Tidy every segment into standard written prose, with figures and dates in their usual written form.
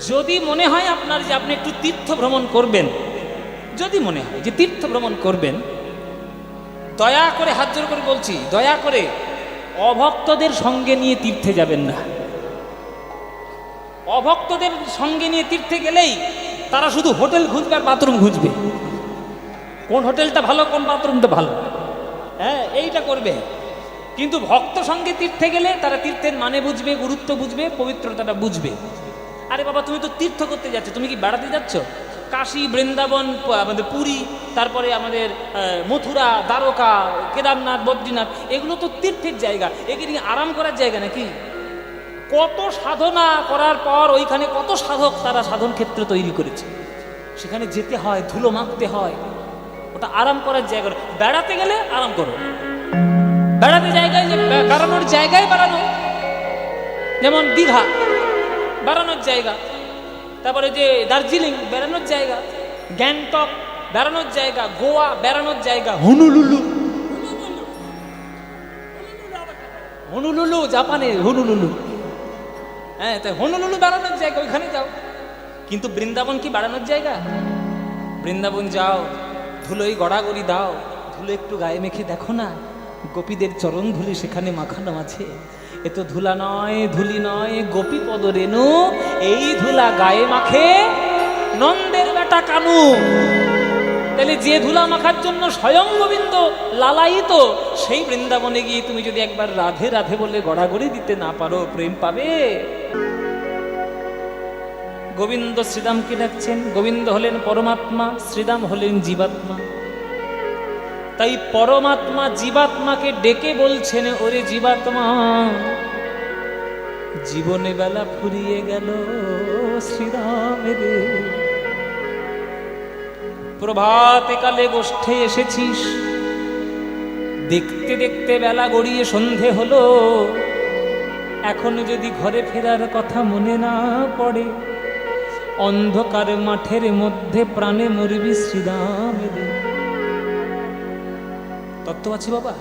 যদি মনে হয় আপনার যে আপনি একটু তীর্থ ভ্রমণ করবেন, যদি মনে হয় যে তীর্থ ভ্রমণ করবেন, দয়া করে হাত জোড় করে বলছি, দয়া করে অভক্তদের সঙ্গে নিয়ে তীর্থে যাবেন না। অভক্তদের সঙ্গে নিয়ে তীর্থে গেলেই তারা শুধু হোটেল খুঁজবে আর বাথরুম খুঁজবে, কোন হোটেলটা ভালো কোন বাথরুমটা ভালো, হ্যাঁ এইটা করবে। কিন্তু ভক্ত সঙ্গে তীর্থে গেলে তারা তীর্থের মানে বুঝবে, গুরুত্ব বুঝবে, পবিত্রতাটা বুঝবে। আরে বাবা তুমি তো তীর্থ করতে যাচ্ছ, তুমি কি বেড়াতে যাচ্ছ? কাশী, বৃন্দাবন, আমাদের পুরী, তারপরে আমাদের মথুরা, দ্বারকা, কেদারনাথ, বদ্রীনাথ, এগুলো তো তীর্থের জায়গা, এগুলি আরাম করার জায়গা নাকি? কত সাধনা করার পর ওইখানে কত সাধক তারা সাধন ক্ষেত্র তৈরি করেছে, সেখানে যেতে হয়, ধুলো মাখতে হয়, ওটা আরাম করার জায়গা। বেড়াতে গেলে আরাম করো, বেড়াতে জায়গায় যে বেড়ানোর জায়গায় বেড়ানো, যেমন দীঘা বেড়ানোর জায়গা, তারপরে যে দার্জিলিং বেড়ানোর জায়গা, গ্যাংটক বেড়ানোর জায়গা, গোয়া বেড়ানোর জায়গা, হুনুলুলু, হুনুলুলু জাপানে হুনুলুলু, হ্যাঁ তাই হনুলুলু বেড়ানোর জায়গা, ওইখানে যাও। কিন্তু বৃন্দাবন কি বেড়ানোর জায়গা? বৃন্দাবন যাও, ধুলোই গড়াগড়ি দাও, ধুলো একটু গায়ে মেখে দেখো না, গোপীদের চরণ ধুলি সেখানে মাখানো আছে। এ তো ধুলা নয়, ধুলি নয়, গোপী পদ রেণু, এই ধুলা গায়ে মাখে নন্দের বেটা কানু। তাহলে যে ধুলা মাখার জন্য স্বয়ং গোবিন্দ লালায়িত, সেই বৃন্দাবনে গিয়ে তুমি যদি একবার রাধে রাধে বলে গড়াগড়ি দিতে না পারো, প্রেম পাবে? গোবিন্দ শ্রীরামকে ডাকছেন, গোবিন্দ হলেন পরমাত্মা, শ্রীরাম হলেন জীবাত্মা। তাই পরমাত্মা জীবাত্মাকে ডেকে বলছেন, ওরে জীবাত্মা, জীবনে বেলা ফুরিয়ে গেল শ্রীরামের, প্রভাতে কালে গোষ্ঠে এসেছিস, দেখতে দেখতে বেলা গড়িয়ে সন্ধে হলো, এখনো যদি ঘরে ফেরার কথা মনে না পড়ে, অন্ধকার মাঠের মধ্যে প্রাণে মরবি শ্রীরামের। তত্ত্ব আছে বাবা।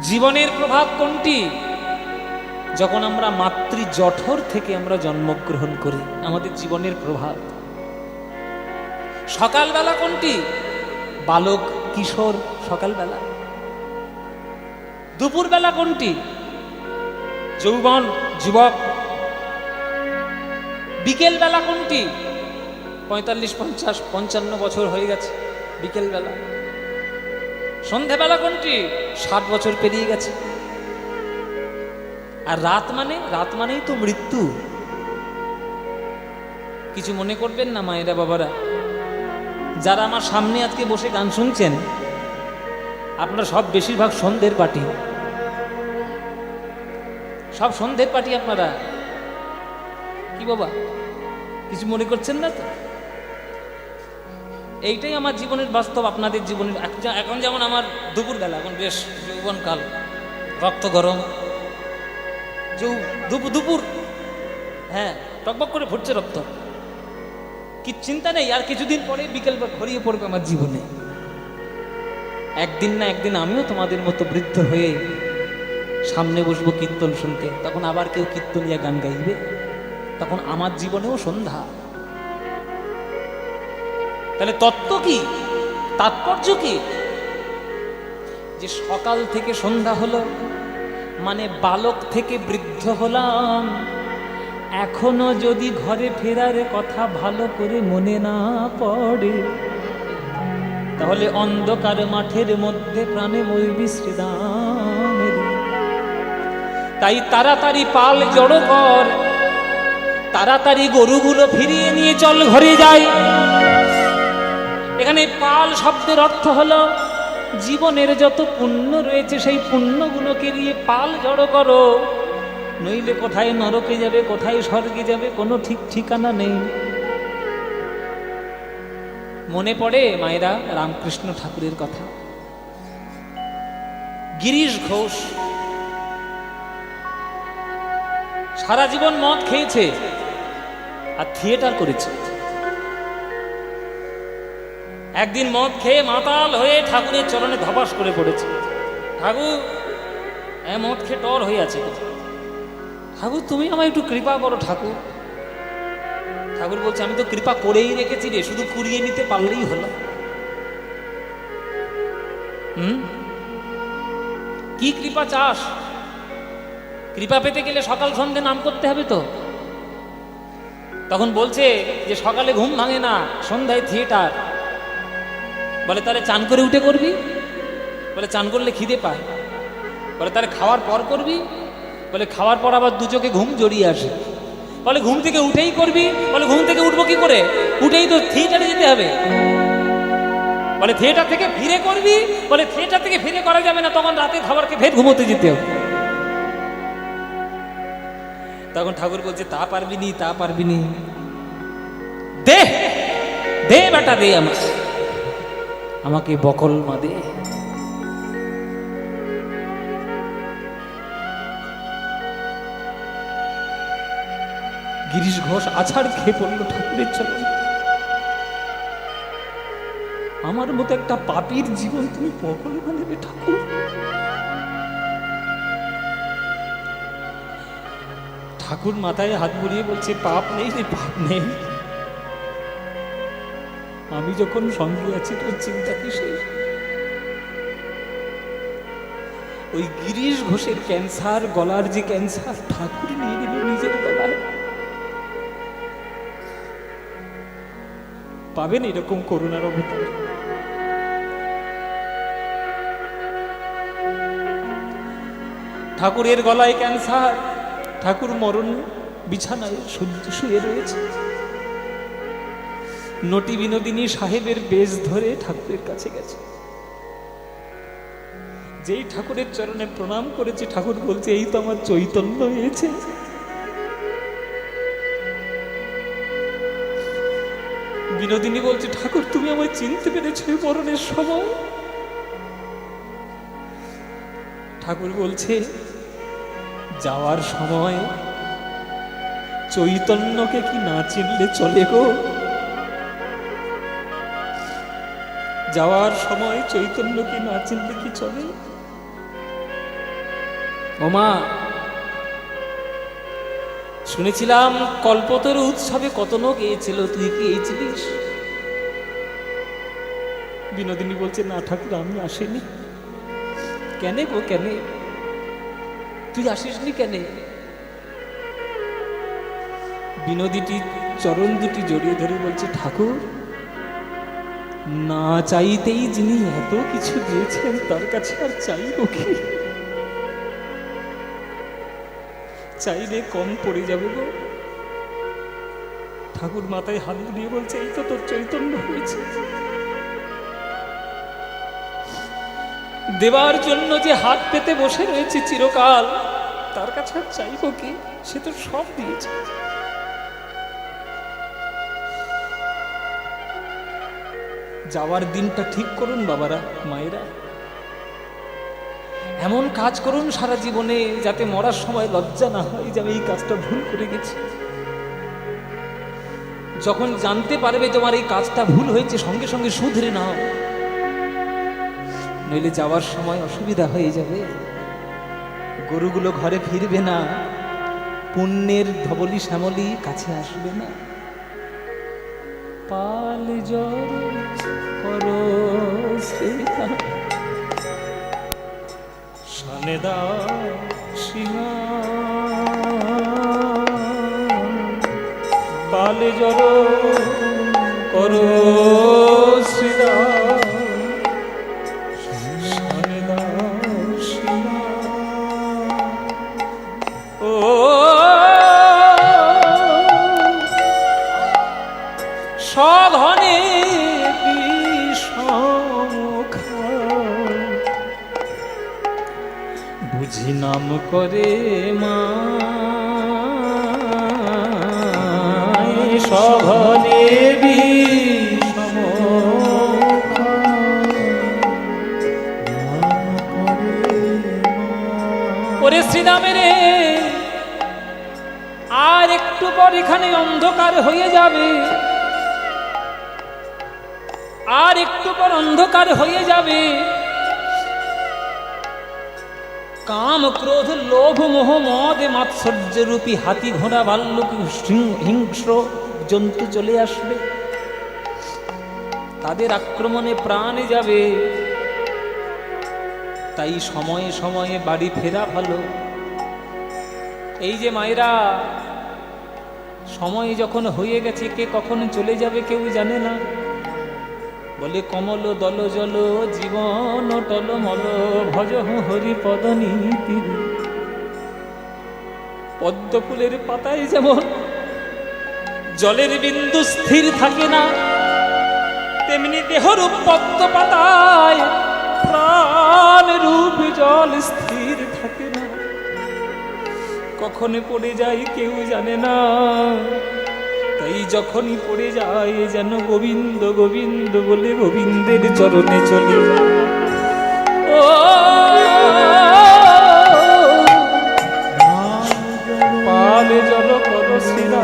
জীবনের প্রভাব কোনটি? যখন আমরা মাতৃ জঠর থেকে আমরা জন্মগ্রহণ করি, আমাদের জীবনের প্রভাব। সকালবেলা কোনটি? বালক কিশোর সকালবেলা। দুপুরবেলা কোনটি? যৌবন যুবক। বিকেল বেলা কোনটি? 45, 50, 55 বছর হয়ে গেছে বিকেল বেলা। সন্ধেবেলা কোনটি? 60 বছর পেরিয়ে গেছে। আর রাত মানে? রাত মানেই তো মৃত্যু। কিছু মনে করবেন না মায়েরা বাবারা, যারা আমার সামনে আজকে বসে গান শুনছেন, আপনারা সব বেশিরভাগ সন্ধ্যের পার্টি, সব সন্ধ্যের পার্টি আপনারা। কি বাবা কিছু মনে করছেন না তো? এইটাই আমার জীবনের বাস্তব, আপনাদের জীবনের। এখন যেমন আমার দুপুরবেলা, এখন বেশ যৌবনকাল, রক্ত গরম, দুপুর, হ্যাঁ টকবক করে ফুটছে রক্ত, কি চিন্তা নেই। আর কিছুদিন পরে বিকেল ঘড়িয়ে পড়বে আমার জীবনে। একদিন না একদিন আমিও তোমাদের মতো বৃদ্ধ হয়ে সামনে বসবো কীর্তন শুনতে, তখন আবার কেউ কীর্তনিয়া গান গাইবে, তখন আমার জীবনেও সন্ধ্যা। তাহলে তত্ত্ব কি, তাৎপর্য কি? যে সকাল থেকে সন্ধ্যা হলো মানে বালক থেকে বৃদ্ধ হলাম, এখনো যদি ঘরে ফেরার কথা ভালো করে মনে না পড়ে, তাহলে অন্ধকার মাঠের মধ্যে প্রাণে মরবি শ্রীরামের। তাই তাড়াতাড়ি পাল জড়ো কর, তাড়াতাড়ি গরুগুলো ফিরিয়ে নিয়ে চল ঘরে যাই। এখানে পাল শব্দের অর্থ হলো জীবনের যত পুণ্য রয়েছে সেই পুণ্যগুলোকে নিয়ে পাল জড়ো করো, নইলে কোথায় নরকে যাবে, কোথায় স্বর্গে যাবে, কোনো ঠিক ঠিকানা নেই। মনে পড়ে মায়েরা রামকৃষ্ণ ঠাকুরের কথা। গিরিশ ঘোষ সারা জীবন মদ খেয়েছে আর থিয়েটার করেছে। একদিন মদ খেয়ে মাতাল হয়ে ঠাকুরের চরণে ধপাস করে পড়েছে। ঠাকুর মদ খেয়ে টর হয়ে আছে, ঠাকুর তুমি আমায় একটু কৃপা করো ঠাকুর, ঠাকুর বলছে আমি তো কৃপা করেই রেখেছি রে, শুধু কুড়িয়ে নিতে পারলেই হলো। কি কৃপা চাস? কৃপা পেতে গেলে সকাল সন্ধে নাম করতে হবে তো। তখন বলছে যে সকালে ঘুম ভাঙে না, সন্ধ্যায় থিয়েটার। বলে তাহলে চান করে উঠে করবি? বলে চান করলে খিদে পায়। বলে তাহলে খাওয়ার পর করবি? বলে খাওয়ার পর আবার দু চোখে ঘুম জড়িয়ে আসে। বলে ঘুম থেকে উঠেই করবি? বলে ঘুম থেকে উঠবো কি করে, উঠেই তো থিয়েটারে যেতে হবে। বলে থিয়েটার থেকে ফিরে করবি? বলে থিয়েটার থেকে ফিরে করা যাবে না, তখন রাতে খাবারকে ফের ঘুমোতে যেতে হবে। তখন ঠাকুর বলছে তা পারবি নি, তা পারবি নি, দে দে বেটা দে, আমাকে বকল মা দে। গিরিশ ঘোষ আছাড় খেয়ে পড়ল ঠাকুরের চরণে। আমার মতো একটা পাপীর জীবন তুমি বকল মা দেবে ঠাকুর? ঠাকুর মাথায় হাত বুলিয়ে বলছে পাপ নেই রে, পাপ নেই। আমি যখন সঙ্গে আছি তোর চিন্তা কিসের? ওই গিরিশ ঘোষের ক্যান্সার, গলার যে ক্যান্সার, ঠাকুর নিয়ে নিল নিজের গলায়। পাবেন এরকম করুণার অবতার? ঠাকুরের গলায় ক্যান্সার, ঠাকুর মরণ বিছানায় শুয়ে রয়েছে। নটি বিনোদিনী সাহেবের বেশ ধরে ঠাকুরের কাছে গেছে। যেই ঠাকুরের চরণে প্রণাম করেছে, ঠাকুর বলছে এই তো আমার চৈতন্য হয়েছে। বিনোদিনী বলছে ঠাকুর তুমি আমায় চিনতে পেরেছো মরণের সময়? ঠাকুর বলছে যাওয়ার সময় চৈতন্যকে কি না চিনলে চলে গো? যাওয়ার সময় চৈতন্যকে না চিনলে কি চলে? ওমা, শুনেছিলাম কল্পতরু উৎসবে কত লোক গিয়েছিল, তুই কি গিয়েছিলিস? বিনোদিনী বলছে না ঠাকুর আমি আসিনি। কেন গো কেন? তুই আসিসনি কেন? বিনোদিনী চরণ দুটি জড়িয়ে ধরে বলছে ঠাকুর না চাইতেই যিনি এত কিছু দিয়েছেন তার কাছে আর চাইব কি? চাইলে কম পড়ে যাবে গো। ঠাকুর মাথায় হাত দিয়ে বলছে এই তো তোর চৈতন্য হয়েছে। দেবার জন্য যে হাত পেতে বসে রয়েছে চিরকাল, তার কাছে আর চাইব কি? সে তো সব দিয়েছে। যাওয়ার দিনটা ঠিক করুন বাবারা, মায়েরা। এমন কাজ করুন সারা জীবনে যাতে মরার সময় লজ্জা না হয় যে আমি এই কাজটা ভুল করে গেছি। যখন জানতে পারবে তোমার এই কাজটা ভুল হয়েছে, সঙ্গে সঙ্গে শুধরে নাও, নইলে যাওয়ার সময় অসুবিধা হয়ে যাবে। গরুগুলো ঘরে ফিরবে না, পুণ্যের ধবলি শ্যামলি কাছে আসবে না। পাল জর করো শ্রীরাম সানেদা সিংহা, পাল জর করো শ্রীরাম সানেদা সিংহা। ও সঘনে বিষমুখা বুঝি নাম করে মা, সঘনে বিষমুখা ওরে শ্রীরামের আর একটু পর এখানে অন্ধকার হয়ে যাবে, আর একটু পর অন্ধকার হয়ে যাবে। কাম ক্রোধ লোভ মোহ মদ মাৎসর্য রূপী হাতি ঘোড়া ভাল্লুক হিংস্র জীবজন্তু চলে আসবে, তাদের আক্রমণে প্রাণে যাবে। তাই সময়ে সময়ে বাড়ি ফেরা ভালো। এই যে মায়েরা, সময় যখন হয়ে গেছে, কে কখন চলে যাবে কেউ জানে না। বলে কমল দল জল জীবন টলমল ভজহু হরি পদ নীতি। পদ্ম ফুলের পাতায় যেমন জলের বিন্দু স্থির থাকে না, তেমনি দেহরূপ পদ্ম পাতায় প্রাণ রূপ জল স্থির থাকে না। কখনো পড়ে যায় কেউ জানে না। তাই যখনই পড়ে যায় যেন গোবিন্দ গোবিন্দ বলে গোবিন্দের চরণে চলে যায়। ও পালে জল পদ শ্রীরা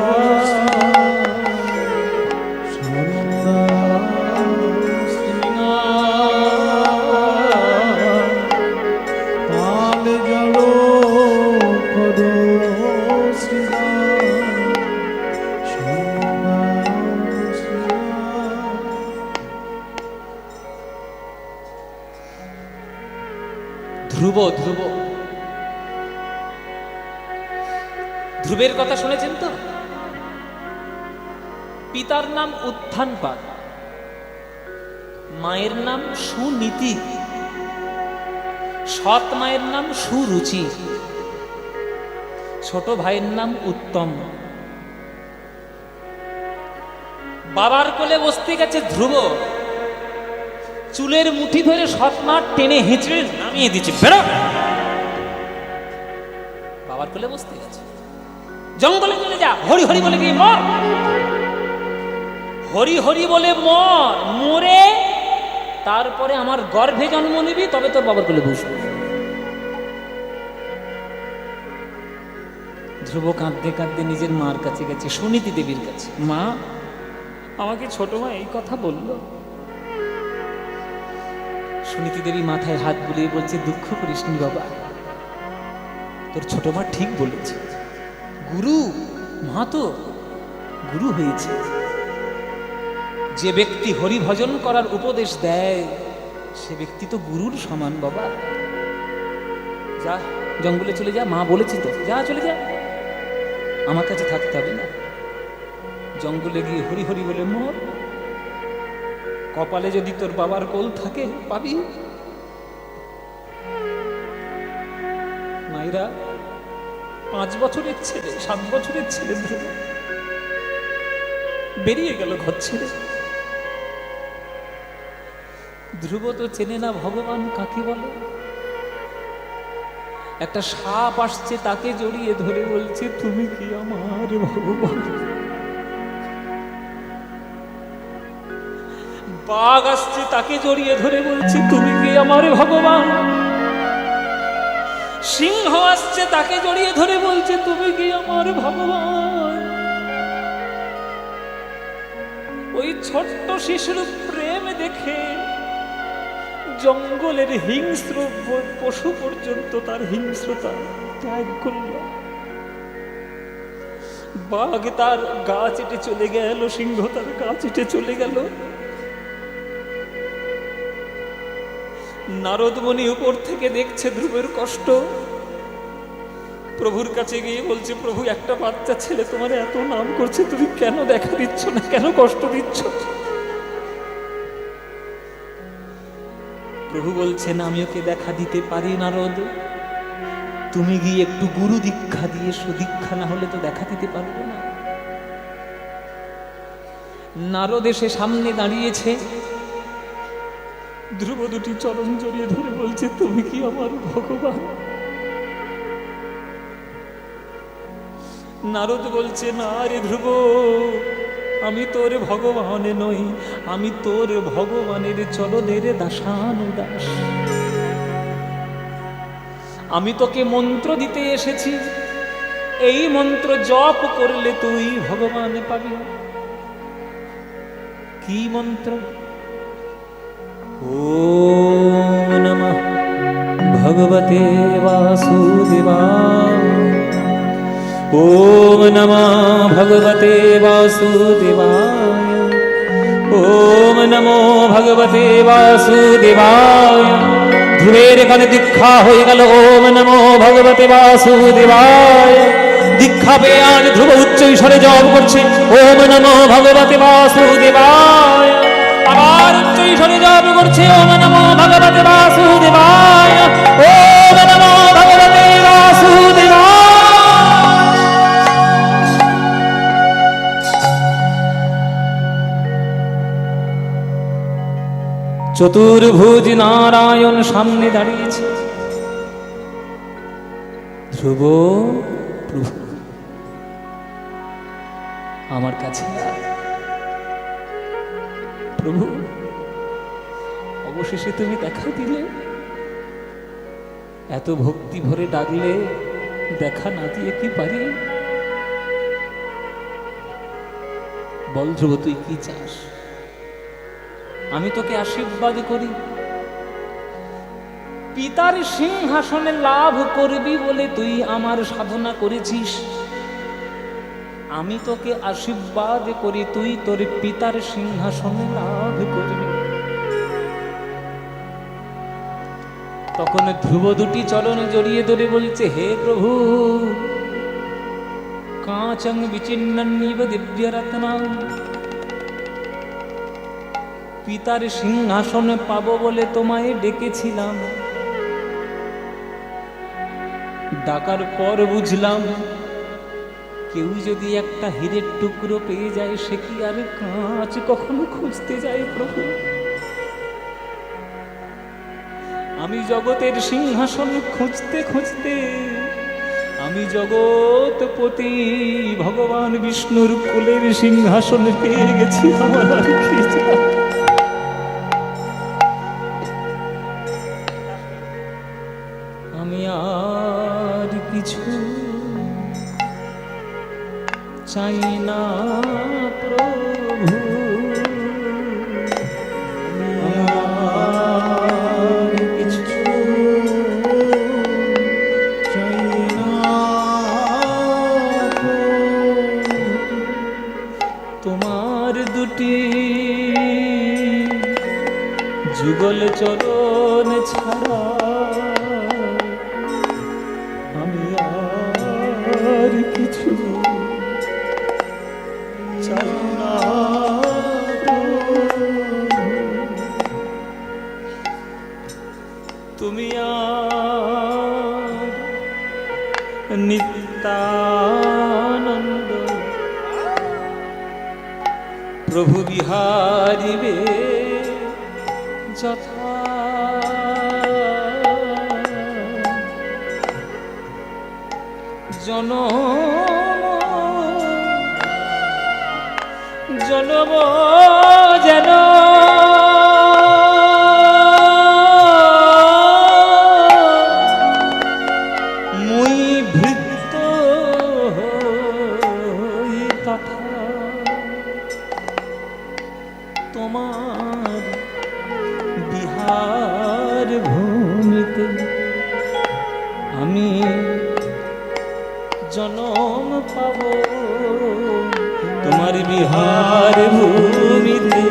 ধ্রুব। ধ্রুব, ধ্রুবের কথা শুনেছেন তো? পিতার নাম উত্থানপাদ, মায়ের নাম সুনীতি, সৎ মায়ের নাম সুরুচি, ছোট ভাইয়ের নাম উত্তম। বাবার কোলে বসতে গেছে ধ্রুব, চুলের মুঠি ধরে সৎ মা টেনে হেঁচড়ে নামিয়ে দিচ্ছে, বেরো। বাবার কোলে বসতে গেছে, জঙ্গলে চলে যা, হরি হরি বলে গিয়ে মর, হরি হরি বলে মর, মরে তারপরে আমার গর্ভে জন্ম নিবি, তবে তোর বাবার কোলে বসবি। ধ্রুব কাঁদতে কাঁদতে নিজের মার কাছে গেছে, সুনীতি দেবীর কাছে। মা, আমাকে ছোট মা এই কথা বলল। সুনীতি দেবী মাথায় হাত বুলিয়ে বলছে, দুঃখ করিস নি বাবা, তোর ছোট মা ঠিক বলেছে। গুরু মা তো গুরু হয়েছে। যে ব্যক্তি হরি ভজন করার উপদেশ দেয় সে ব্যক্তি তো গুরুর সমান বাবা। যা, জঙ্গলে চলে যা, মা বলেছি তো, যা চলে যা, আমার কাছে থাকতে হবে না। জঙ্গলে গিয়ে হরি হরি বলে মর, কপালে যদি তোর বাবার কোল থাকে পাবি। মায়েরা, 5 বছরের ছেলে, 7 বছরের ছেলে ধ্রুব বেরিয়ে গেল ঘর ছেড়ে। ধ্রুব তো চেনে না ভগবান কাকে বলে। একটা সাপ আসছে, তাকে জড়িয়ে ধরে বলছে, তুমি কি আমার ভগবান। বাঘ আসছে, তাকে জড়িয়ে ধরে বলছে, তুমি কি আমার ভগবান। সিংহ আসছে, তাকে জড়িয়ে ধরে বলছে, তুমি কি আমার ভগবান। ওই ছোট্ট শিশুর প্রেম দেখে জঙ্গলের হিংস্র পশু পর্যন্ত তার হিংস্রতা ত্যাগ করল। বাঘ তার গা চেটে চলে গেল, সিংহ তার গা চেটে চলে গেল। নারদ মুনি উপর থেকে দেখছে ধ্রুবের কষ্ট, প্রভুর কাছে গিয়ে বলছে, প্রভু, একটা বাচ্চা ছেলে তোমার এত নাম করছে, তুমি কেন দেখা দিচ্ছ না, কেন কষ্ট দিচ্ছ। প্রভু বলছেন, আমি ওকে দেখা দিতে পারি নারদ, তুমি গিয়ে একটু গুরু দীক্ষা দিয়ে সুদীক্ষা, না হলে তো দেখা দিতে পারবে না। নারদ এসে সামনে দাঁড়িয়েছে, ধ্রুব দুটি চরণ জড়িয়ে ধরে বলছে, তুমি কি আমার ভগবান। নারদ বলছে, না রে ধ্রুব, আমি তোর ভগবান নই, আমি তোর ভগবানের চরণের দাসানুদাস। আমি তোকে মন্ত্র দিতে এসেছি, এই মন্ত্র জপ করলে তুই ভগবান পাবি। কি মন্ত্র? ওম নমঃ ভগবতে বাসুদেবায় ওম নমো ভগবতে বাসুদেবায়, ওম নমো ভগবতে বাসুদেবায়। ধ্রুবের কানে দীক্ষা হয়ে গেল ওম নমো ভগবতে বাসুদেবায়। দীক্ষা পেয়ে আজ ধ্রুব উচ্চ ঈশ্বরে জপ করছে ওম নমো ভগবতে বাসুদেবায়। আবার উচ্চ ঈশ্বরে জপ করছে ওম নমো ভগবতে বাসুদেবায়, ওম নমো ভগবতে বাসুদেবায়। চতুর্ভুজ নারায়ণ সামনে দাঁড়িয়েছে। ধ্রুব, প্রভু আমার কাছে প্রভু, অবশেষে তুমি দেখা দিলে। এত ভক্তি ভরে ডাকলে দেখা না দিয়ে কি পারি? বল ধ্রুব, তুই কি চাস? আমি তোকে আশীর্বাদ করি, পিতার সিংহাসনে লাভ করবি বলে তুই আমার সাধনা করেছিস। আমি তোকে আশীর্বাদ করি, তুই তোর পিতার সিংহাসনে লাভ করবি। তখন ধ্রুব দুটি চরণে জড়িয়ে ধরে বলছে, হে প্রভু, কাঁচং বিচিন্নন্নিব দিব্যরত্নাং, পিতার সিংহাসনে পাবো বলে তোমায় ডেকেছিলাম। ডাকার পর বুঝলাম কেউ যদি একটা হীরের টুকরো পেয়ে যায় সে কি আর কাঁচ কখনো খুঁজতে যায়? প্রভু, আমি জগতের সিংহাসন খুঁজতে খুঁজতে আমি জগৎপতি ভগবান বিষ্ণুর কোলের সিংহাসন পেয়ে গেছি। আমার আর কি চাই? আমি আর কিছু চাই না প্রভু, আর কিছু চাই না। তোমার দুটি যুগল চরণ ছাড়া আমি আর কিছু চাই না। তুমি আর নিত্যানন্দ প্রভু বিহারিবে যথা জনম যেন মুই ভৃত্য হই তথা তোমার বিহার ভূমিতে আমি জনম পাব। তোমার বিহার ভূমিতে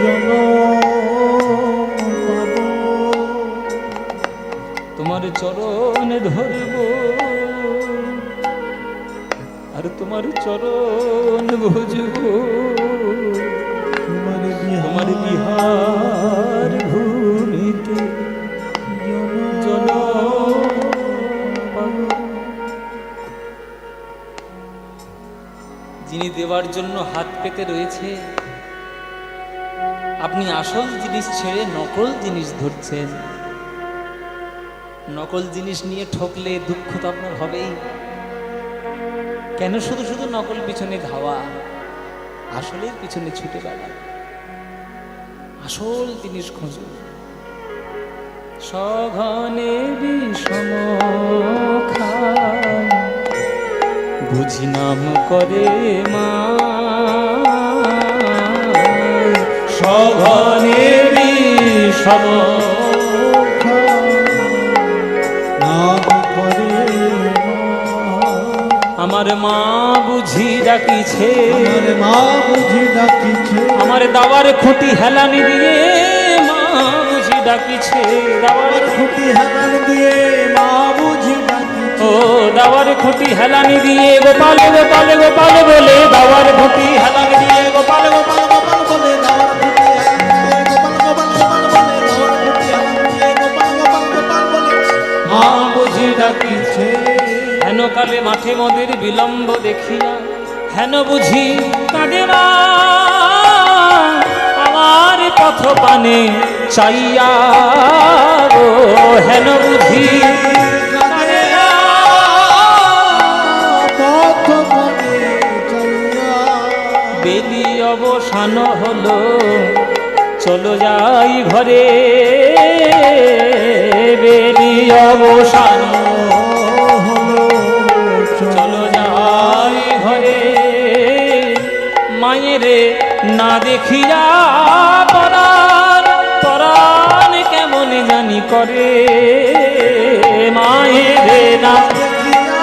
জনম পাব, তোমার চরণ ধরব আর তোমার চরণ ভজব। তোমার বিহার ভূমিতে জনম পাব। যিনি দেওয়ার জন্য হাত পেতে রয়েছে, আপনি আসল জিনিস ছেড়ে নকল জিনিস ধরছেন। নকল জিনিস নিয়ে ঠকলে দুঃখ তো আপনার হবেই। কেন শুধু শুধু নকল পিছনে ধাওয়া? আসলের পিছনে ছুটে বেড়া, আসল জিনিস খুঁজুন। সঘনে বিষম খায় বুঝি নাম করে মা, সঘনে বিষম নাম করে মা। ডাকিছে, আমার মা বুঝি ডাকিছে, আমার দাওয়ার খুঁটি হেলানি দিয়ে মা বুঝি ডাকিছে, দাওয়ার খুঁটি হেলান দিয়ে মা বুঝি ডাকিছে, ও দাওয়ার খুঁটি হেলানি দিয়ে গোপাল গোপাল গোপাল বলে দাওয়ার খুঁটি হেলানি দিয়ে গোপাল গোপাল গোপাল বলে দাওয়ার খুঁটি হেলান দিয়ে, গোপাল গোপাল গোপাল বলে দাওয়ার খুঁটি হেলান দিয়ে, গোপাল গোপাল গোপাল বলে মা বুঝি ডাকিছে। হেন কালে মাঠে মোদের বিলম্ব দেখিয়া হেন বুঝি কাঁদে মা আমার পথ পানে চাইয়া গো, হেন বুঝি কাঁদে মা। পথ পানে চাইয়া, বেলি অবসান হলো চলো যাই ঘরে, বেলি অবসান হলো চলো যাই ঘরে, মায়েরে না দেখিয়া পরাণ পরাণ কেমন জানি করে, মায়েরে না দেখিয়া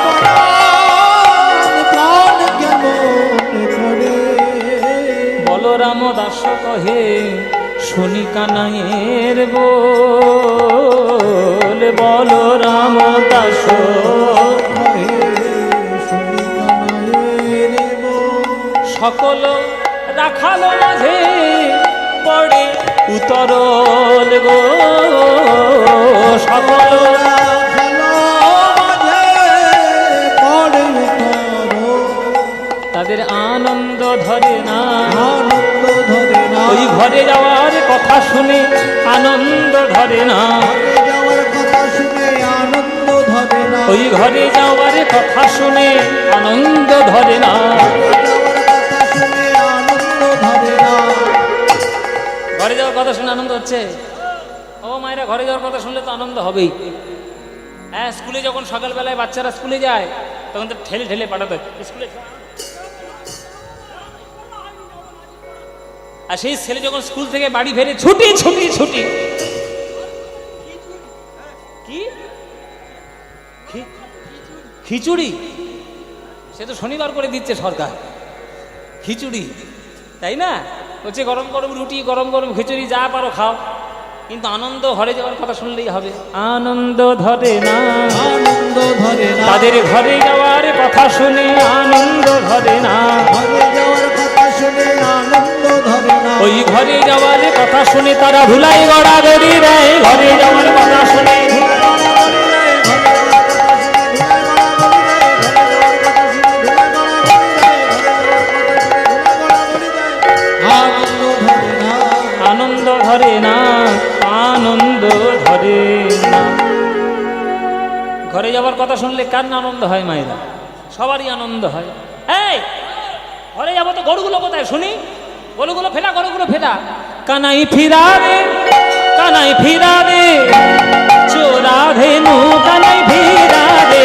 পরাণ প্রাণ কেমন করে। বলরাম দাস কহে শুনি কানাইয়ের বল, বলরাম দাস সকল রাখাল মাঝে পড়ে উতরল গো, সকল তাদের আনন্দ ধরে না, আনন্দ ধরে না, ওই ঘরে যাওয়ার কথা শুনে আনন্দ ধরে না, যাওয়ার কথা শুনে আনন্দ ধরে না, ওই ঘরে যাওয়ার কথা শুনে আনন্দ ধরে না, ঘরে যাওয়ার কথা শুনে আনন্দ হচ্ছে। ও মায়েরা, ঘরে যাওয়ার কথা শুনলে তো আনন্দ হবেই। হ্যাঁ, স্কুলে যখন সকালবেলায় বাচ্চারা স্কুলে যায় তখন তো ঠেলে ঠেলে পাঠাতে হয় স্কুলে, আর সেই ছেলে যখন স্কুল থেকে বাড়ি ফেরে ছুটি ছুটি ছুটি, কি খিচুড়ি, সে তো শনিবার করে দিচ্ছে সরকার খিচুড়ি, তাই না? হচ্ছে গরম গরম রুটি, গরম গরম খিচুড়ি, যা পারো খাও, কিন্তু আনন্দ ঘরে যাওয়ার কথা শুনলেই হবে। আনন্দ ধরে না, আনন্দ ধরে না, তাদের ঘরে যাওয়ার কথা শুনে আনন্দ ধরে না, ঘরে যাওয়ার কথা শুনে আনন্দ ধরে না, ওই ঘরে যাওয়ার কথা শুনে তারা ধুলাই গড়াগড়ি দেয়, ঘরে যাওয়ার কথা শুনে আনন্দ ধরে না, আনন্দ ধরে না। ঘরে যাওয়ার কথা শুনলে কার না আনন্দ হয় মায়েরা? সবারই আনন্দ হয়। এই ঘরে যাবো তো গরুগুলো কোথায় শুনি? গরুগুলো ফেরা, গরুগুলো ফেরা। কানাই ফিরা রে, কানাই ফিরা রে, চোরা ধেনু কানাই ফিরা রে,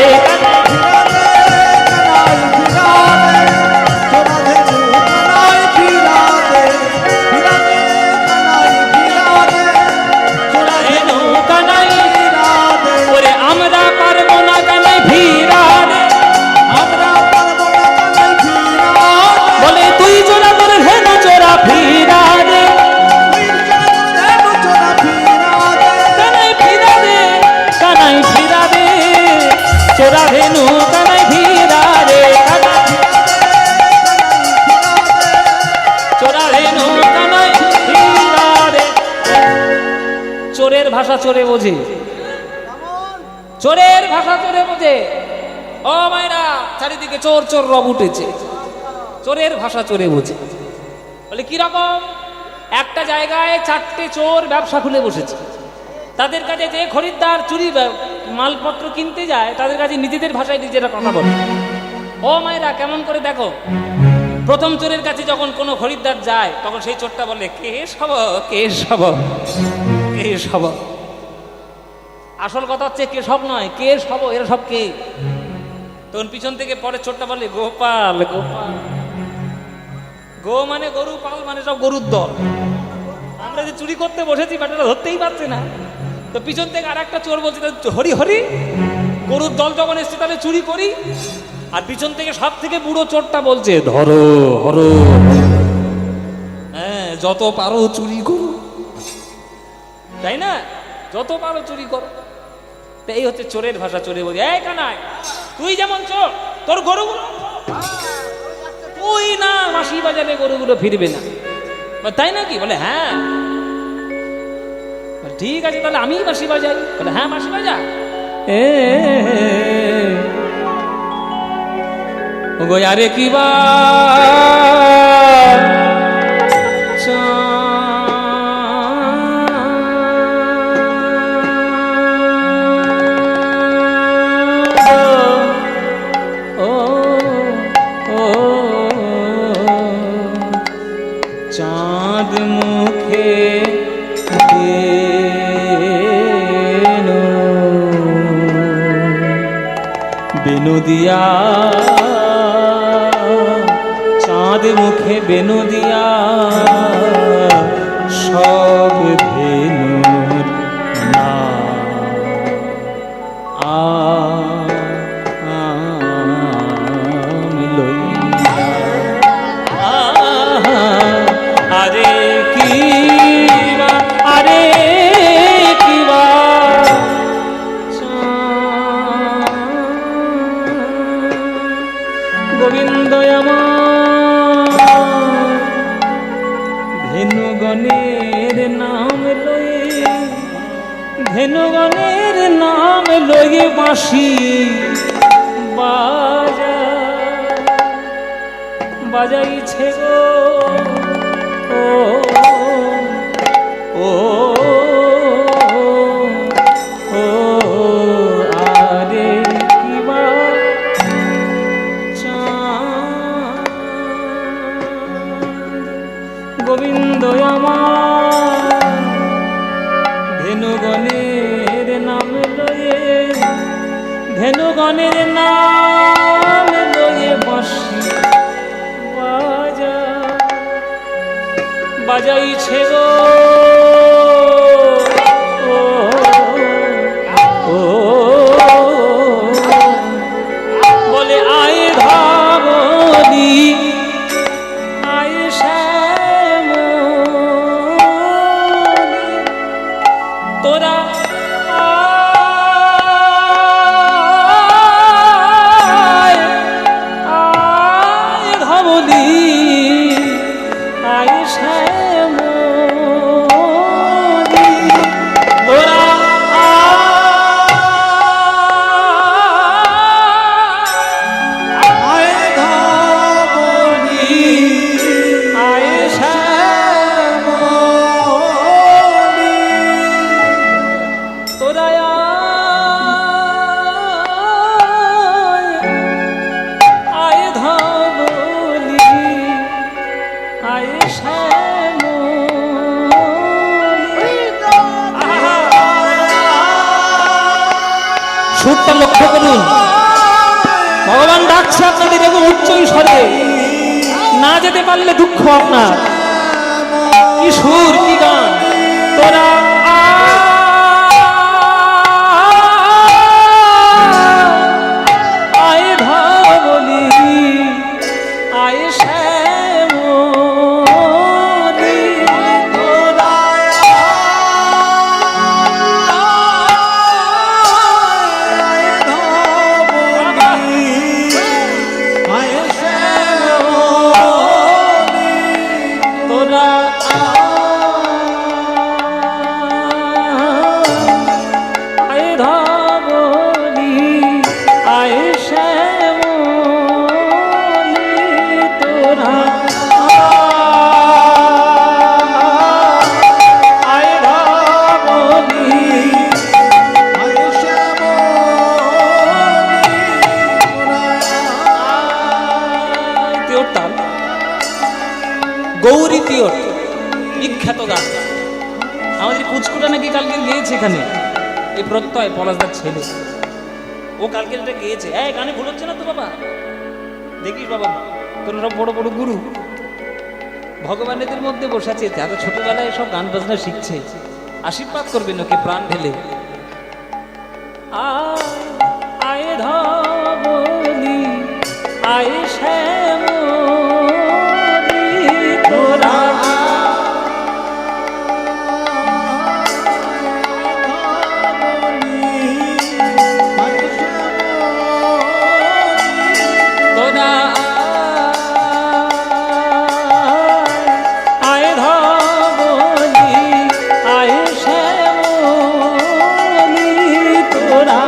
চোরের ভাষা চোরে বোঝে, চোরের ভাষা চোরে বোঝে। ও মায়েরা, চারিদিকে চোর চোর রব উঠেছে, চোরের ভাষা চোরে বোঝে। বলে কিরকম? একটা জায়গায় 4টে চোর ব্যবসা খুলে বসেছে। তাদের কাছে যে খরিদ্দার চুরি মালপত্র কিনতে যায় তাদের কাছে নিজেদের ভাষায় নিজেরা কথা বলে। ও মায়েরা, কেমন করে দেখো, প্রথম চোরের কাছে যখন কোনো খরিদ্দার যায় তখন সেই চোরটা বলে কে সব, কে সব, কে সব। আসল কথা হচ্ছে কে সব নয়, কে সব, এরা সব কে। তখন পিছন থেকে পরে চোরটা বলে গোপাল, গোপাল। গো মানে গরু, পাল মানে সব গরুর দল। আমরা যে চুরি করতে বসেছি ব্যাটারা ধরতেই পারছে না। তো পিছন থেকে আর একটা চোর বলছে হরি হরি, গরুর দল যখন এসছে তাহলে চুরি করি। আর পিছন থেকে সব থেকে বুড়ো চোরটা বলছে ধরো হরো, হ্যাঁ যত পারো চুরি করো, তাই না? যত পারো চুরি করো। তো এই হচ্ছে চোরের ভাষা। চোরে বলি এই কানাই, তুই যেমন চোর, তোর গরুগুলো তুই না মাসি বাজারে গরুগুলো ফিরবে না, তাই নাকি? বলে হ্যাঁ। ঠিক আছে তাহলে আমি বাঁশি বাজাই। বলে হ্যাঁ বাঁশি বাজা। গো আরে কি বা চাঁদ মুখে বেনদিয়া, চাঁদ মুখে বেনদিয়া সব ভেনুর না লইয়া। আরে কি বা, আরে কি বা গোবিন্দ আমার ধেনুগণের নাম লয়ে, ধেনুগণের নাম লয়ে বাঁশি বাজা বাজাইছে গো ও ও ও আরে কি বা গোবিন্দ আমার ধেনুগণের নাম লয়ে, ধেনুগণের নাম লয়ে বাঁশি বাজা বাজাইছে গো ও ও বলে আয় ধাবলি আয় শ্যামলি তোরা আয় আয় ধাবলি আয় শ্যামলি তোরা সুরটা লক্ষ্য করুন, ভগবান ডাকছে আপনাদের এবং উচ্চ স্বরে, না যেতে পারলে দুঃখ আপনার। কি সুর, কি গান! তোরা আয় ধাবলি আয় শ্যামলি তোরা গৌরী তিওর বিখ্যাত গান। আমাদের পুচকুটা নাকি কালকে গিয়েছে এখানে, এই প্রত্যয় পলাশদার ছেলে, ও কালকে এটা গিয়েছে। এই গানে ভুল হচ্ছে না তো বাবা? দেখিস বাবা, তোর সব বড় বড় গুরু ভগবানেদের মধ্যে বসে আছে, এত ছোটবেলায় সব গান বাজনা শিখছে, আশীর্বাদ করবেন ওকে প্রাণ ঢেলে। আয় আয় ধাবলি আয় শ্যামলি তোরা তোরা আয় ধবলি আয় শ্যামলি তোরা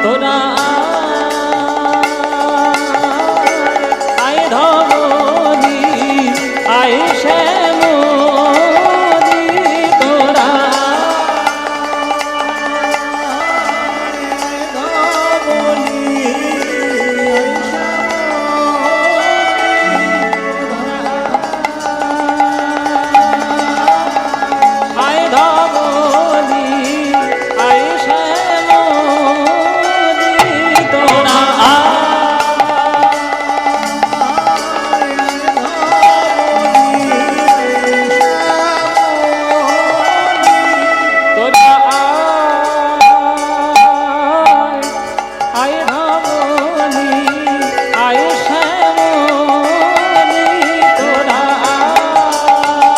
তোরা আয় ধবলি আয় শ্যামলি তোরা আয় ধবলি আয় শ্যামলি তোরা তোরা আয় ধবলি আয় শ্যামলি তোরা তোরা আয় ধবলি আয় শ্যামলি তোরা আয়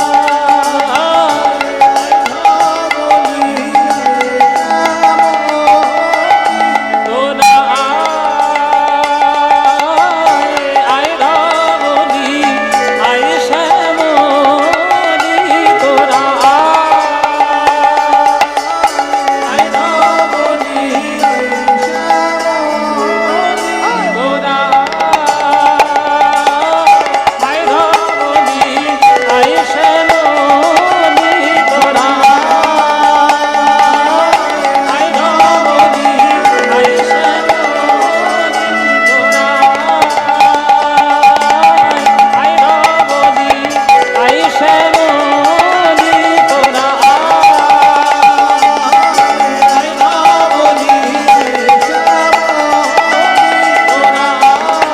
ধবলি তোরা আয় ধবলি আয় শ্যামলি তোরা আয় ধবলি আয় শ্যামলি তোরা আয় ধবলি আয় শ্যামলি তোরা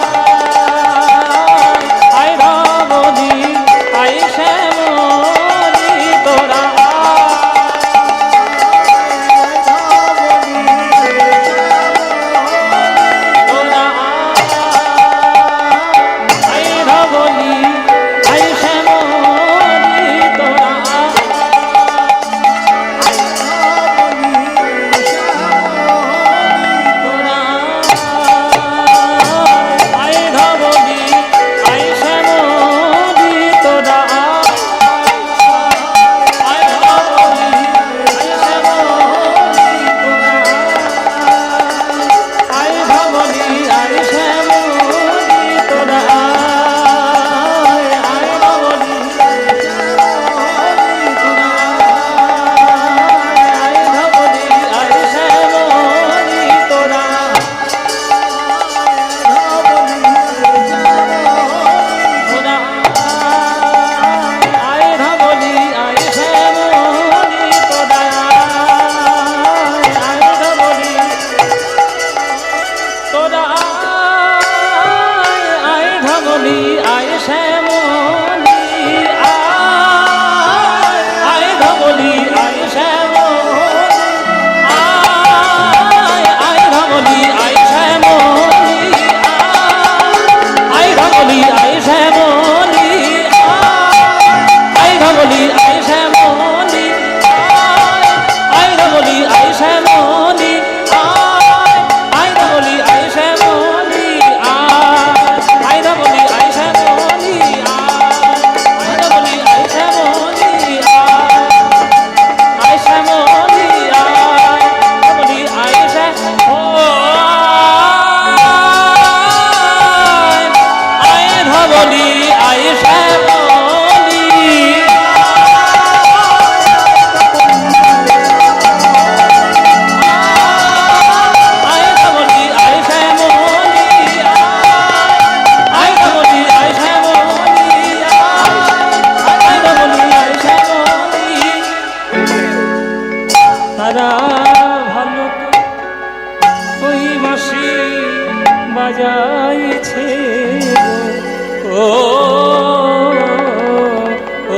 আয় ধবলি আয় ধবলি আয় শ্যামলি তোরা তোরা আয় ধবলি আয় শ্যামলি তোরা তোরা আয় ধবলি আয় শ্যামলি তোরা আয় ধবলি আয় শ্যামলি তোরা আয় ধবলি আয় শ্যামলি তোরা আয় ধবলি আয় ধবলি আয় শ্যামলি তোরা তোরা আয় ধবলি আয় শ্যামলি তোরা আয় ধবলি তোরা আয় ধবলি আয় শ্যামলি আয় ধবলি আয় শ্যামলি আয় ধবলি আয় শ্যামলি আয় ধবলি আয় শ্যামলি আয় ধবলি আয় শ্যামলি আয় ধবলি আয় শ্যামলি আয় ধবলি আয় শ্যামলি আয় ধবলি আয় শ্যামলি আয় ধবলি আয় শ্যামলি আয় শ্যামলি ধবলি আয় আয় ধবলি আয় শ্যামলি আয় ধবলি আয় শ্যামলি আয় ধবলি আয় শ্যামলি আয় ধবলি আয় শ্যামলি তারা ভালো ওই বাঁশি বাজাইছে ও ও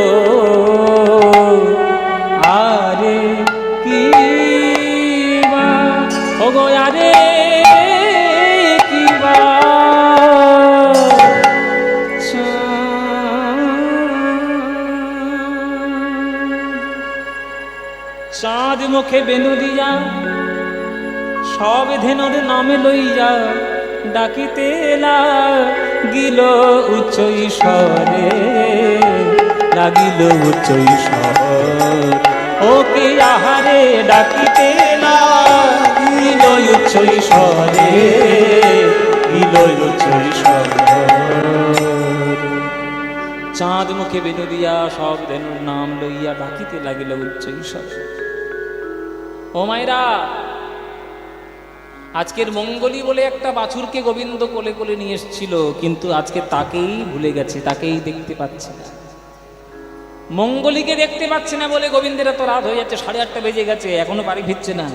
ওগো আরে কিবা চাঁদ মুখে বেনু দিয়া সব ধেনর নামে লইয়া ডাকিতে লাগিল উচ্চ ঈশ্বরে, লাগিল উচ্চ ঈশ্বর ওকে আহারে ডাকিতে লাগিল উচ্চ ঈশ্বরে, গিল উচ্চ ঈশ্বর। চাঁদ মুখে বেনু দিয়া সব ধেনুর নাম লইয়া ডাকিতে লাগিল উচ্চ ঈশ্বর। ও মায়েরা, আজকের মঙ্গলী বলে একটা বাছুরকে গোবিন্দ কোলে কোলে নিয়ে এসেছিল, কিন্তু আজকে তাকেই ভুলে গেছে, তাকেই দেখতে পাচ্ছে না। মঙ্গলীকে দেখতে পাচ্ছে না বলে গোবিন্দের এত রাত হয়ে যাচ্ছে, 8:30 বেজে গেছে, এখনো বাড়ি ফিরছে না।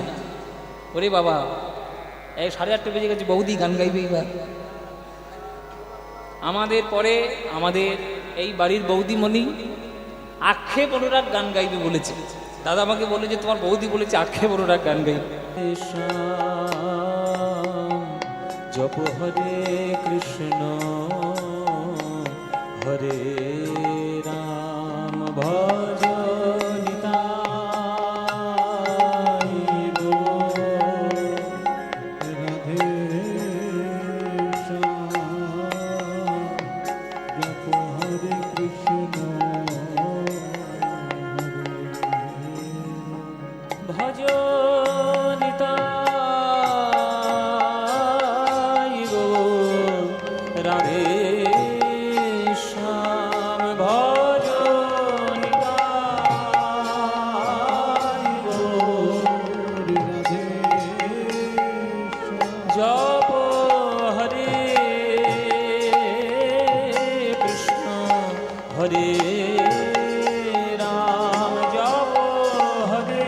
ওরে বাবা, এই 8:30 বেজে গেছে, বৌদি গান গাইবে এবার। আমাদের পরে আমাদের এই বাড়ির বৌদিমণি আক্ষেপ অনুরাগ গান গাইবে বলেছে। দাদা আমাকে বলে যে তোমার বৌদি বলেছে আক্ষেপ অনুরাগ গান গাইবে। জপ হরে কৃষ্ণ হরে রাম ভজ নিতাই গৌর রাধে শ্যাম জপ হরে কৃষ্ণ ভজ নিতাই গৌর রাধে শ্যাম ভজ নিতাই গৌর রাধে জপ হরে কৃষ্ণ হরে রাম জপ হরে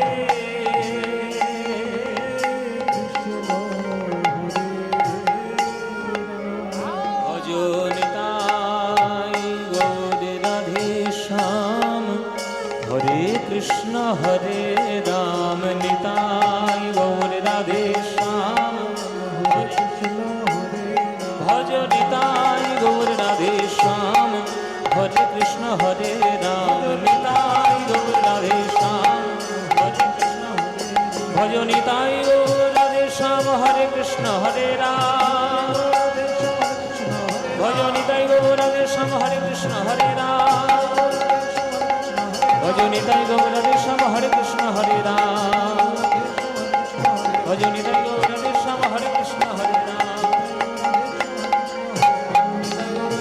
ভজন তাই গৌর রাধে শ্যাম হরে কৃষ্ণ হরে রাম নিতাই গৌর রাধে শ্যাম হরে কৃষ্ণ হরে ভজ নিতাই গৌর রাধে শ্যাম হরে কৃষ্ণ হরে রাম নিতাই গৌর রাধে শ্যাম হরে কৃষ্ণ ভজ নিতাই গৌর রাধে শ্যাম হরে কৃষ্ণ হরে রাম ভজ নিতাই গৌর রাধে শ্যাম হরে কৃষ্ণ হরে রাম ভজ নিতাই গৌর রাধে শ্যাম হরে কৃষ্ণ হরে রাম ভজ নিতাই গৌর রাধে শ্যাম হরে কৃষ্ণ হরে রাম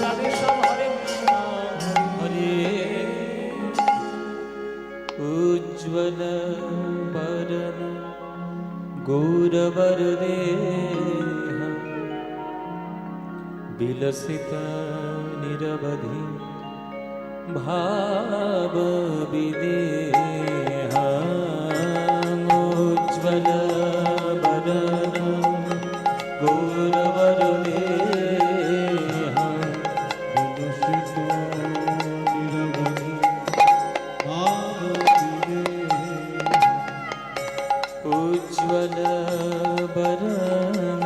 রাধে শ্যাম হরে কৃষ্ণ হরে উজ্জ্বল বরণ গৌরবর দেহ বিলসিত নিরবধি ভাব বিদেহ উজ্জ্বল বরণ গৌরবর দেহ বিলসিত নিরবধি ভাব বিদেহ উজ্জ্বল বরণ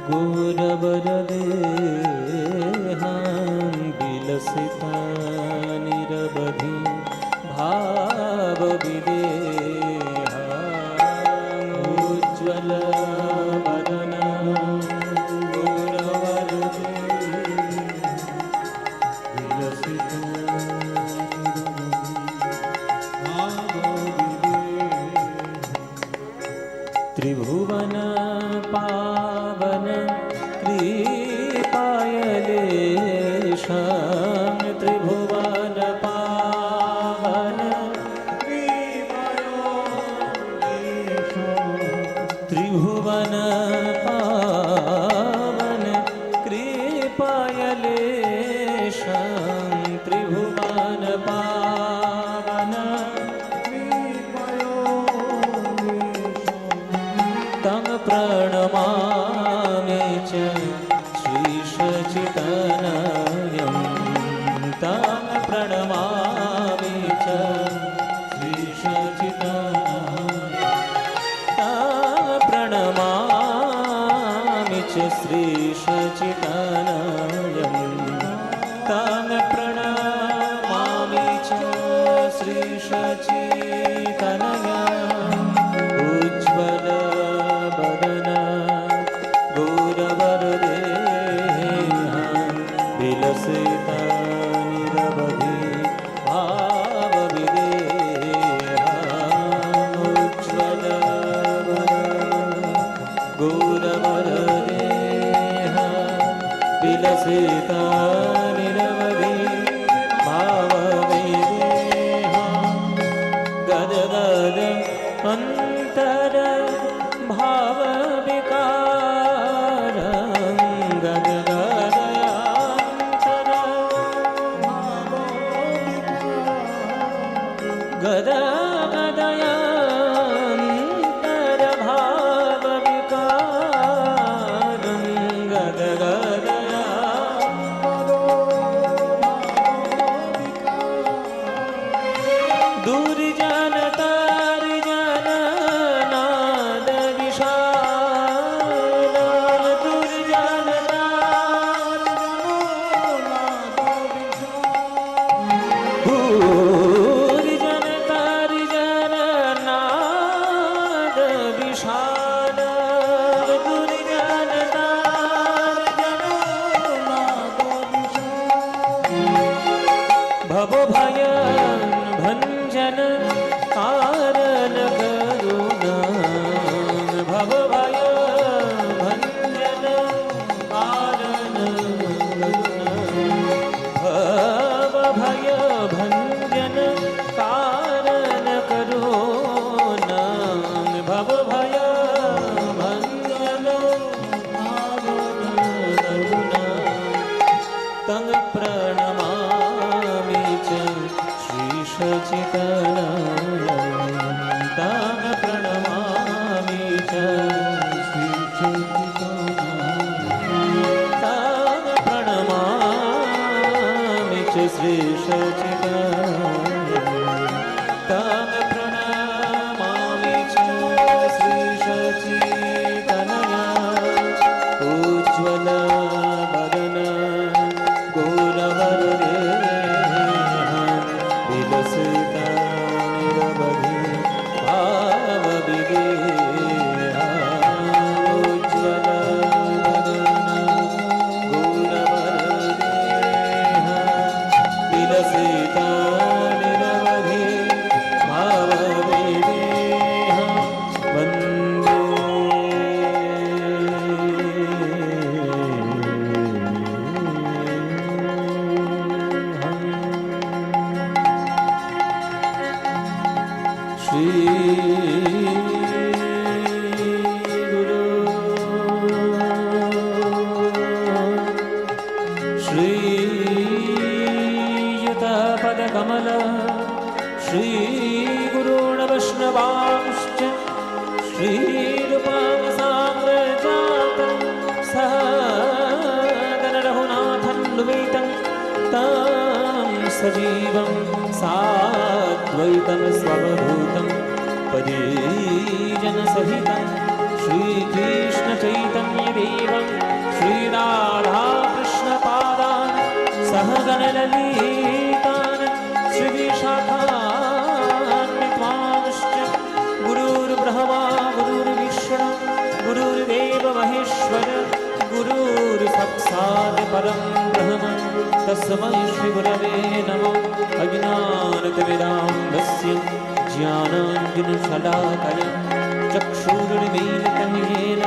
গৌরবর দেহ বিলসিত নিরবধি ভাব বিদেহ উজ্জ্বল বরণ গৌরবর বিলসিত ভাব বিদেহ त्रिभुवन पावन कृपायलेशं त्रिभुवन पावन त्रिभुवन पावन कृपायलेशं त्रिभुवन पावन तं प्रणमामि च श्रीशचितनयं तं प्रणमामि च श्रीशचितनयं तं प्रणमामि च श्रीशचितानयं तं प्रणमामि च श्रीशचितनया उज्ज्वलवदन गौरवरदेहा विलसिता निरवधि भावविदेहा उज्ज्वलवदन गौरवरदेहा विलसिता निरवधि भावविदेहा गदगद अंतर भावविकारं गदगदयांतर गदगदयांतर भावविकारं गदगदया दुर्जन तार्जन नाद विशाल दुर्जन दुर्जन तार्जन नाद विशाल दुर्जन तार्जन भव भय भंजन कारण करुणा भव भय भंजन कारण करुणा भव भय भंजन कारण करुणा भव भय भंजन कारण करुणा तं प्रणमामि च श्रीशचितनयं तं प्रणमामि च तं प्रणमामि च श्रीशचितनयं तं प्रणमामि च श्रीशचितनया उज्ज्वलवदन गौरवरदेहा विलसिता निरवधि भावविदेहा उज्ज्वलवदन गौरवरदेहा विलसिता निरवधि भावविदेहा श्री गुरु श्रीयुतपदकमल श्रीगुरून् वैष्णवांश्च श्रीरूपावसाम्रजातं सहगण रघुनाथं नुमीतं तं सजीवं साद्वैतं स्ववभूतं पदीजनसहितं श्रीकृष्णचैतन्यदेवं श्रीराधाकृष्णपादान् सहगणललितान् श्रीविशाखान्वितांश्च गुरुर्ब्रह्मा गुरुर्विष्णु गुरुर्देव महेश्वर गुरुर्साक्षात् परं ब्रह्म तस्मै श्रीगुरवे नमः अज्ञानतिमिरान्धस्य ज्ञानाञ्जनशलाकया चक्षुरुन्मीलितं येन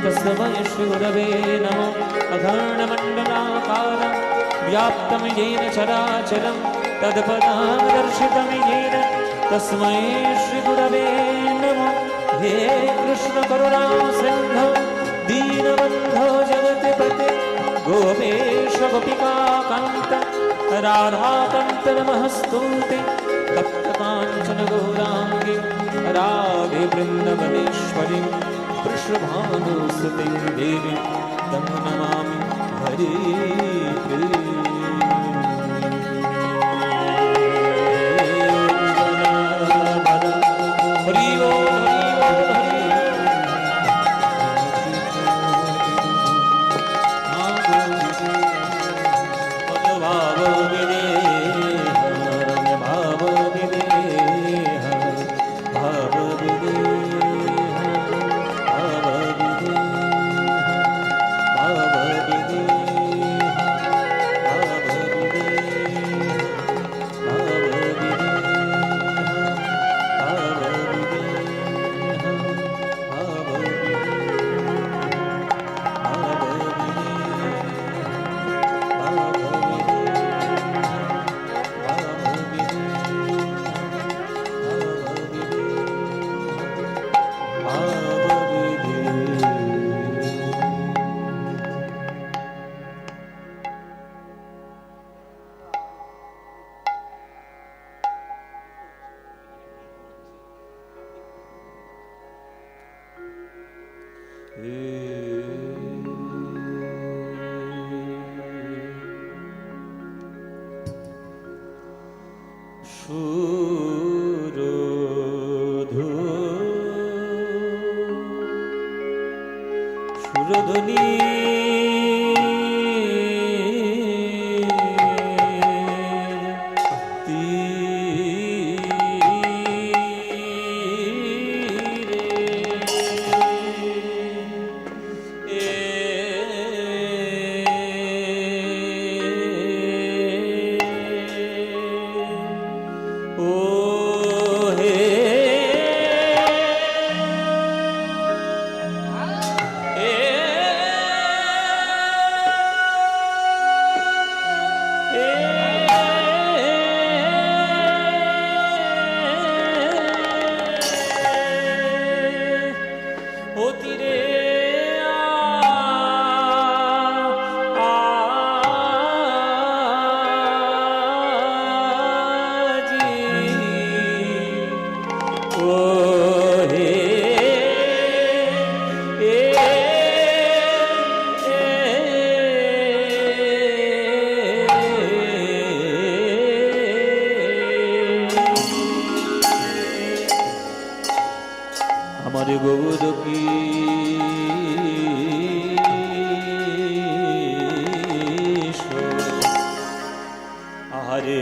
तस्मै श्रीगुरवे नमः अगर्णमण्डलाकारं व्याप्तं येन चराचरं तत्पदादर्शितं येन तस्मै श्रीगुरवे नमः हे कृष्ण करुणा सिन्धो दीनबन्धो जगत्पते गोपेश गोपिकान्त राधाकान्त नमस्तुते तप्तकाञ्चन गौराङ्गे राधे वृन्दवनेश्वरी वृषभानुसुते देवी तं नमामि हरे हरि बोल हरि बोल हरि সুরধ্বনি আমার গৌর কি আহারে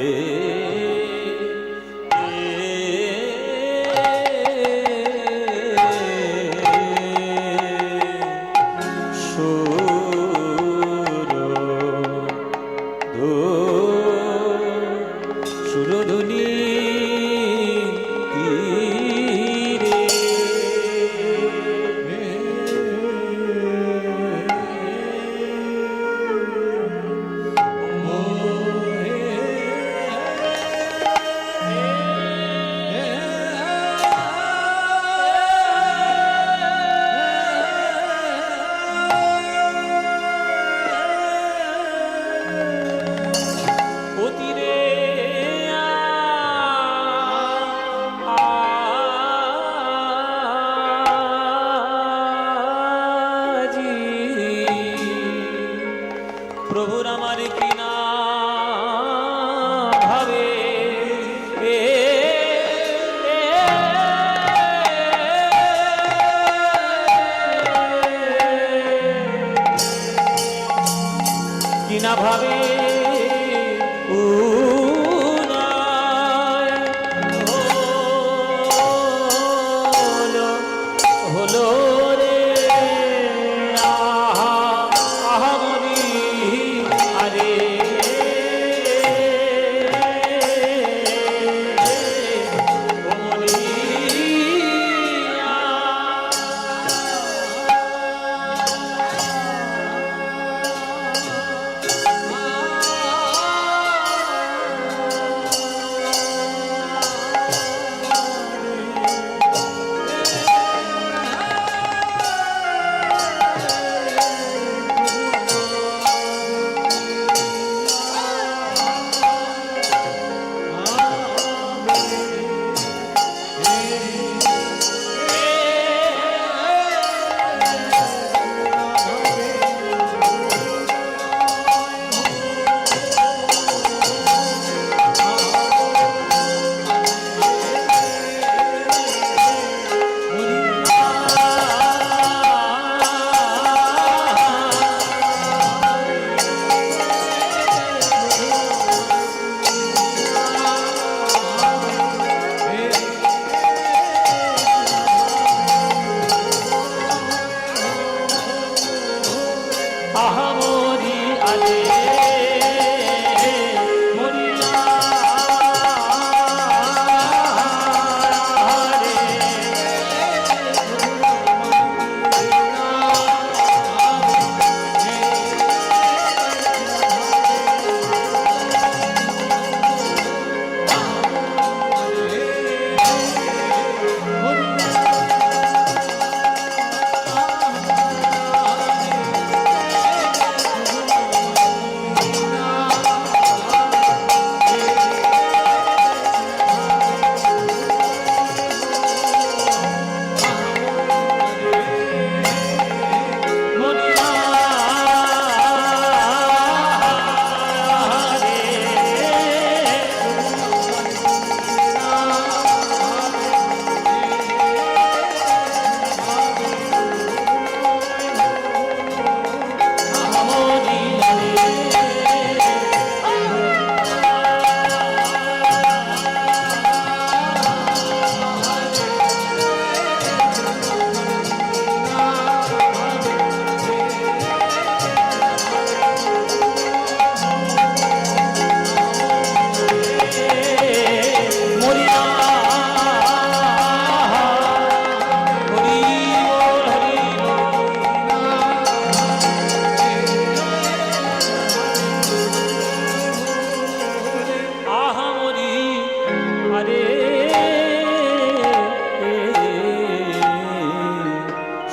সুরধ্বনি প্রভুর আমার কিনা ভাবে কিনা ভাবে হলো রে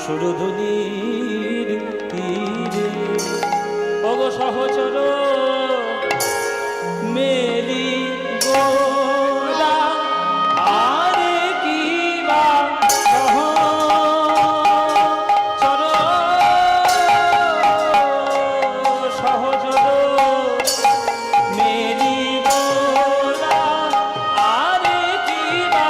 সুরধুনীর তীরে ওগো সহচর মেলি গোরা আরে কি বা সহচর সহচর মেলি গোরা আরে কি বা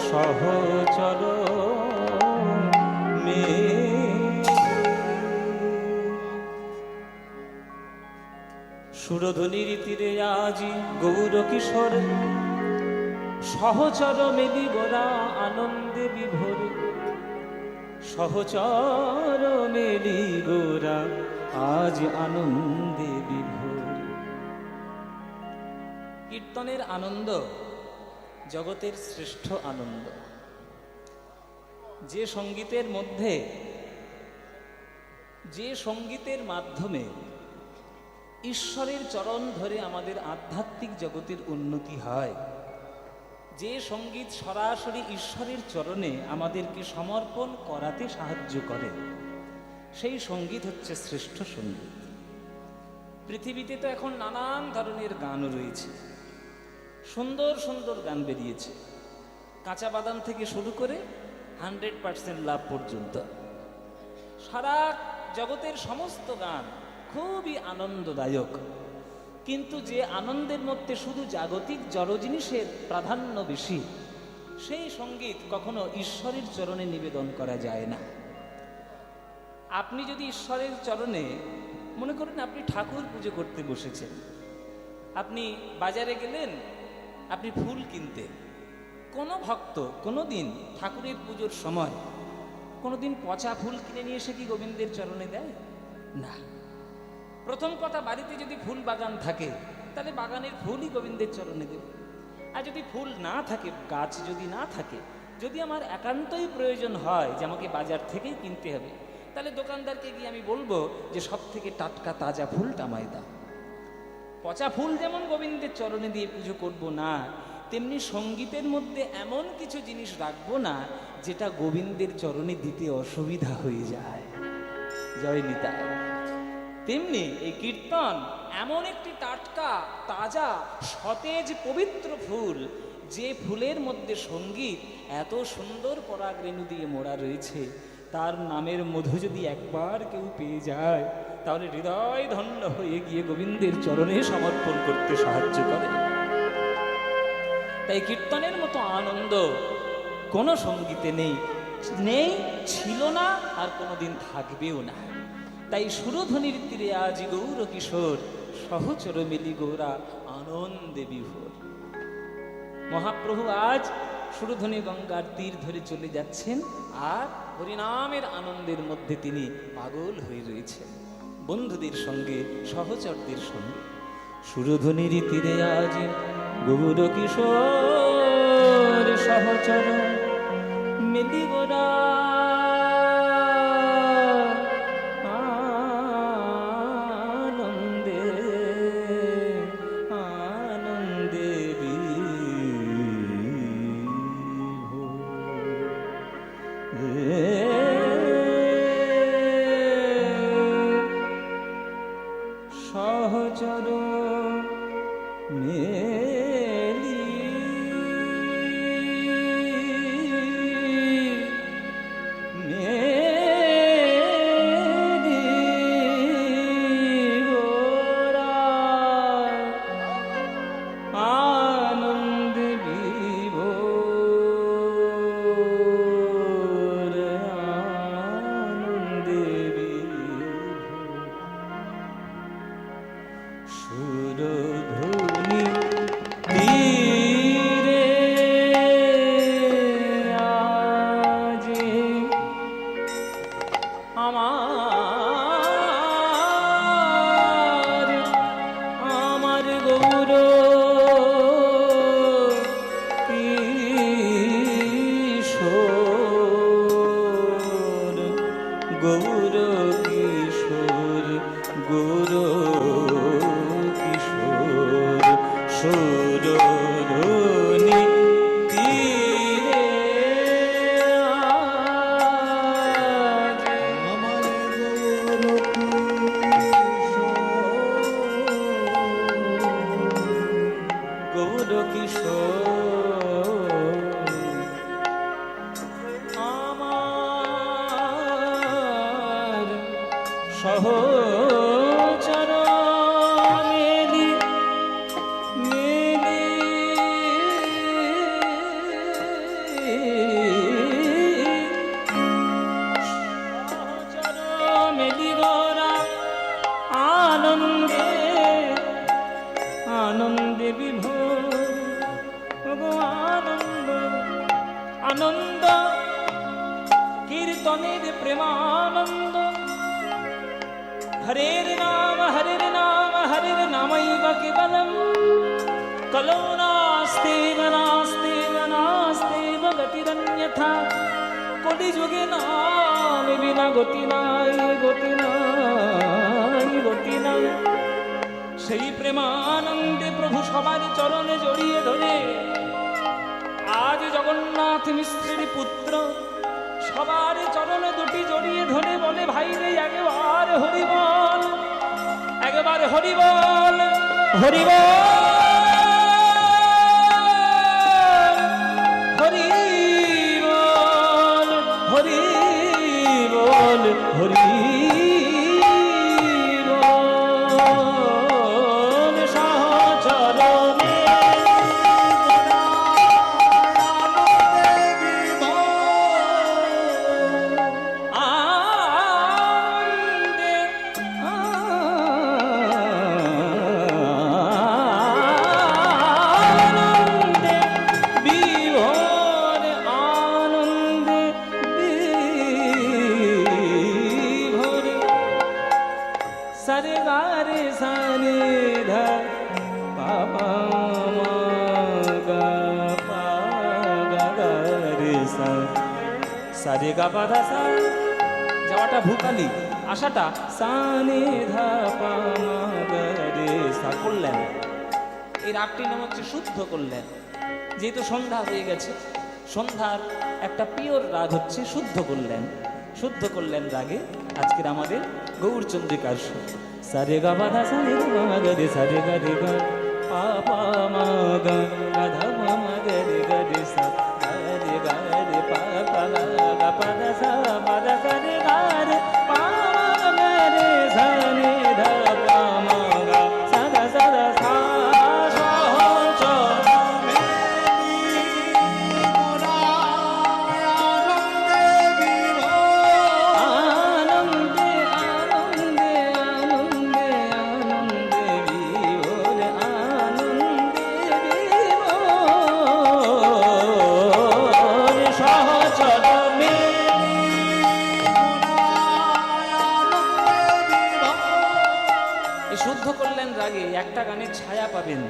সহচর মে সুরধুনীর তীরে আজি গৌর কিশোর সহচর মেলি গোরা আনন্দে বিভোর সহচর মেলি গোরা আজ আনন্দে বিভোর। কীর্তনের আনন্দ জগতের শ্রেষ্ঠ আনন্দ। যে সঙ্গীতের মাধ্যমে ঈশ্বরের চরণ ধরে আমাদের আধ্যাত্মিক জগতের উন্নতি হয়, যে সঙ্গীত সরাসরি ঈশ্বরের চরণে আমাদেরকে সমর্পণ করাতে সাহায্য করে, সেই সঙ্গীত হচ্ছে শ্রেষ্ঠ সঙ্গীত। পৃথিবীতে তো এখন নানান ধরনের গান রয়েছে, সুন্দর সুন্দর গান বেরিয়েছে, কাঁচা বাদাম থেকে শুরু করে 100% লাভ পর্যন্ত। সারা জগতের সমস্ত গান খুবই আনন্দদায়ক, কিন্তু যে আনন্দের মধ্যে শুধু জাগতিক জড় জিনিসের প্রাধান্য বেশি, সেই সঙ্গীত কখনো ঈশ্বরের চরণে নিবেদন করা যায় না। আপনি যদি ঈশ্বরের চরণে, মনে করুন আপনি ঠাকুর পুজো করতে বসেছেন, আপনি বাজারে গেলেন, আপনি ফুল কিনতে, কোনো ভক্ত কোনো দিন ঠাকুরের পুজোর সময় কোনো দিন পচা ফুল কিনে নিয়ে এসে কি গোবিন্দের চরণে দেয়? না। প্রথম কথা, বাড়িতে যদি ফুল বাগান থাকে তাহলে বাগানের ফুলই গোবিন্দের চরণে দেব। আর যদি ফুল না থাকে, গাছ যদি না থাকে, যদি আমার একান্তই প্রয়োজন হয় যে আমাকে বাজার থেকেই কিনতে হবে, তাহলে দোকানদারকে গিয়ে আমি বলবো যে সব থেকে টাটকা তাজা ফুলটা আমায় দাও। পচা ফুল যেমন গোবিন্দের চরণে দিয়ে পুজো করব না, তেমনি সঙ্গীতের মধ্যে এমন কিছু জিনিস রাখবো না যেটা গোবিন্দের চরণে দিতে অসুবিধা হয়ে যায়। জয় নিতাই। তেমনি এই কীর্তন এমন একটি টাটকা তাজা সতেজ পবিত্র ফুল, যে ফুলের মধ্যে সঙ্গীত এত সুন্দর পরাগ রেণু দিয়ে মোড়া রয়েছে, তার নামের মধু যদি একবার কেউ পেয়ে যায় তাহলে হৃদয় ধন্য হয়ে গিয়ে গোবিন্দের চরণে সমর্পণ করতে সাহায্য করে। তাই কীর্তনের মতো আনন্দ কোনো সঙ্গীতে নেই, ছিল না, আর কোনোদিন থাকবেও না। তাই সুরধ্বনির তীরে আজ গৌর কিশোর সহচর মিলি গৌরা আনন্দে বিভোর। মহাপ্রভু আজ সুরধ্বনি গঙ্গার তীর ধরে চলে যাচ্ছেন, আর হরিনামের আনন্দের মধ্যে তিনি পাগল হয়ে রয়েছেন বন্ধুদের সঙ্গে, সহচরদের সঙ্গে। সুরধ্বনির তীরে আজ গৌর কিশোর সহচর মিলি গোরা আনন্দে আনন্দে সহচর মেলি মেলি গোরা আনন্দ বিভোর। সহচর মেলি মেলি সহচর মেলি গোরা আনন্দে আনন্দে বিভোর গো আনন্দ আনন্দ কীর্তনের প্রেমানন্দ হরের নাম হরের নামৈব কেবলম কলো নাস্তেব নাস্তেব নাস্তেব গতিরন্যথা কলিযুগে নাম বিনা গতি নাই গতি নাই গতি নাই। সেই প্রেমানন্দে প্রভু সবার চরণে জড়িয়ে ধরে আজ জগন্নাথ মিশ্রের পুত্র সবার চরণে দুটি জড়িয়ে ধরে বলে, ভাই রে একবার হরিবল, একবার হরিবল হরিবল হরিবল হরিবল হরিবল সহচরণে সারে গারে সারে ধা পাপা গা পা গা রে সা সারে গা পা ধা সা। যাওয়াটা ভূকালি, আশাটা সানে ধা পা গা রে সা করলেন। এই রাগটি নাম হচ্ছে শুদ্ধ করলেন। যেহেতু সন্ধ্যা হয়ে গেছে, সন্ধ্যার একটা পিওর রাগ হচ্ছে শুদ্ধ করলেন। শুদ্ধ করলেন রাগে আজকের আমাদের গৌরচন্দ্রিকার সুর। সারে গা বাধা সারে গা রে সারে গা রে গা পা পা মা গা গাধা মা গা রে গা রে সা রে গা রে পা পা গা পা দা সা পা দা সা রে গা রে পা গা রে সা রে ধা পা মা গা সা দা সা দা সা শুদ্ধ করলেন রাগে একটা গানের ছায়া পাবেন।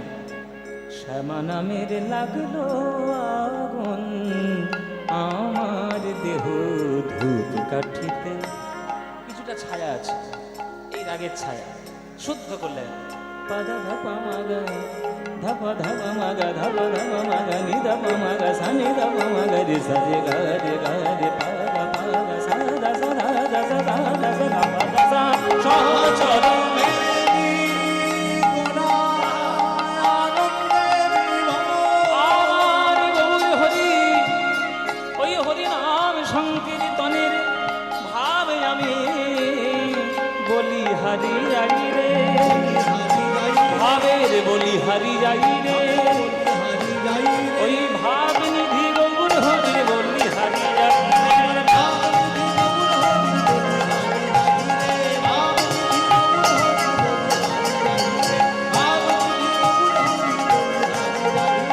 শ্যামা নামের লাগলো আগুন আমার দেহ ধূপ কাঠিতে, কিছুটা ছায়া আছে এই রাগের ছায়া। শুদ্ধ করলেন পাদা ধাপা মাগা ধাপা ধাপা মাগা ধাপা ধাপা মাগা নি ধাপা মাগা সানি ধাপা মাগা রে সাজে গা রে পাগা পাগা সাদা সাদা সাদা সাদা সাদা সাদা সহচর সংকীর্তনের ভাবে আমি বলি হারি যাই রে, ভাবের বলি হারি যাই রে, ওই ভাব নিধি গৌর হরি বলি হারি যাই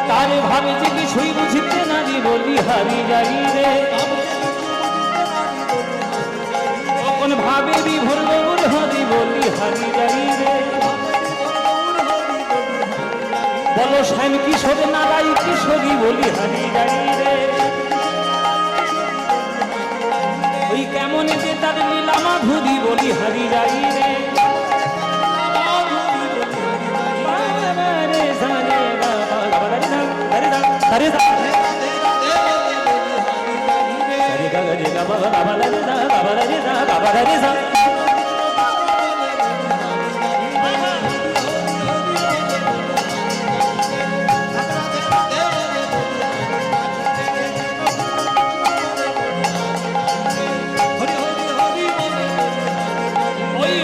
তারে ভাবে যে কিছুই বুঝিতে নারী বলি হারি যাই রে, কোন ভাবে বিভোর গৌর হরি বলি হারি যাই রে। বলো শ্যাম কিশোর নারাই কিশোরী বলি হারি যাই রে, ওই কেমন যে তার লীলা মাধুরী বলি হারি যাই রে। ওই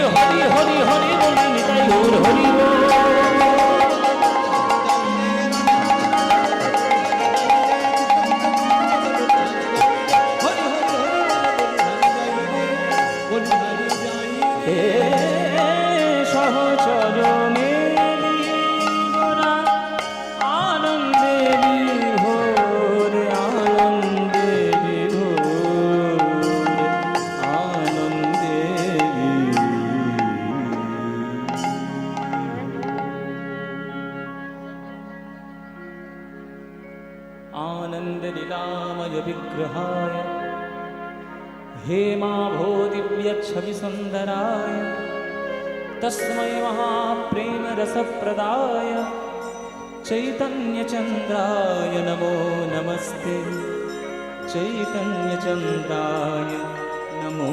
आनन्दलीलामय विग्रहाय हेमाभो दिव्यच्छविसुन्दराय तस्मै महाप्रेमरसप्रदाय चैतन्यचन्द्राय नमो नमस्ते चैतन्यचन्द्राय नमो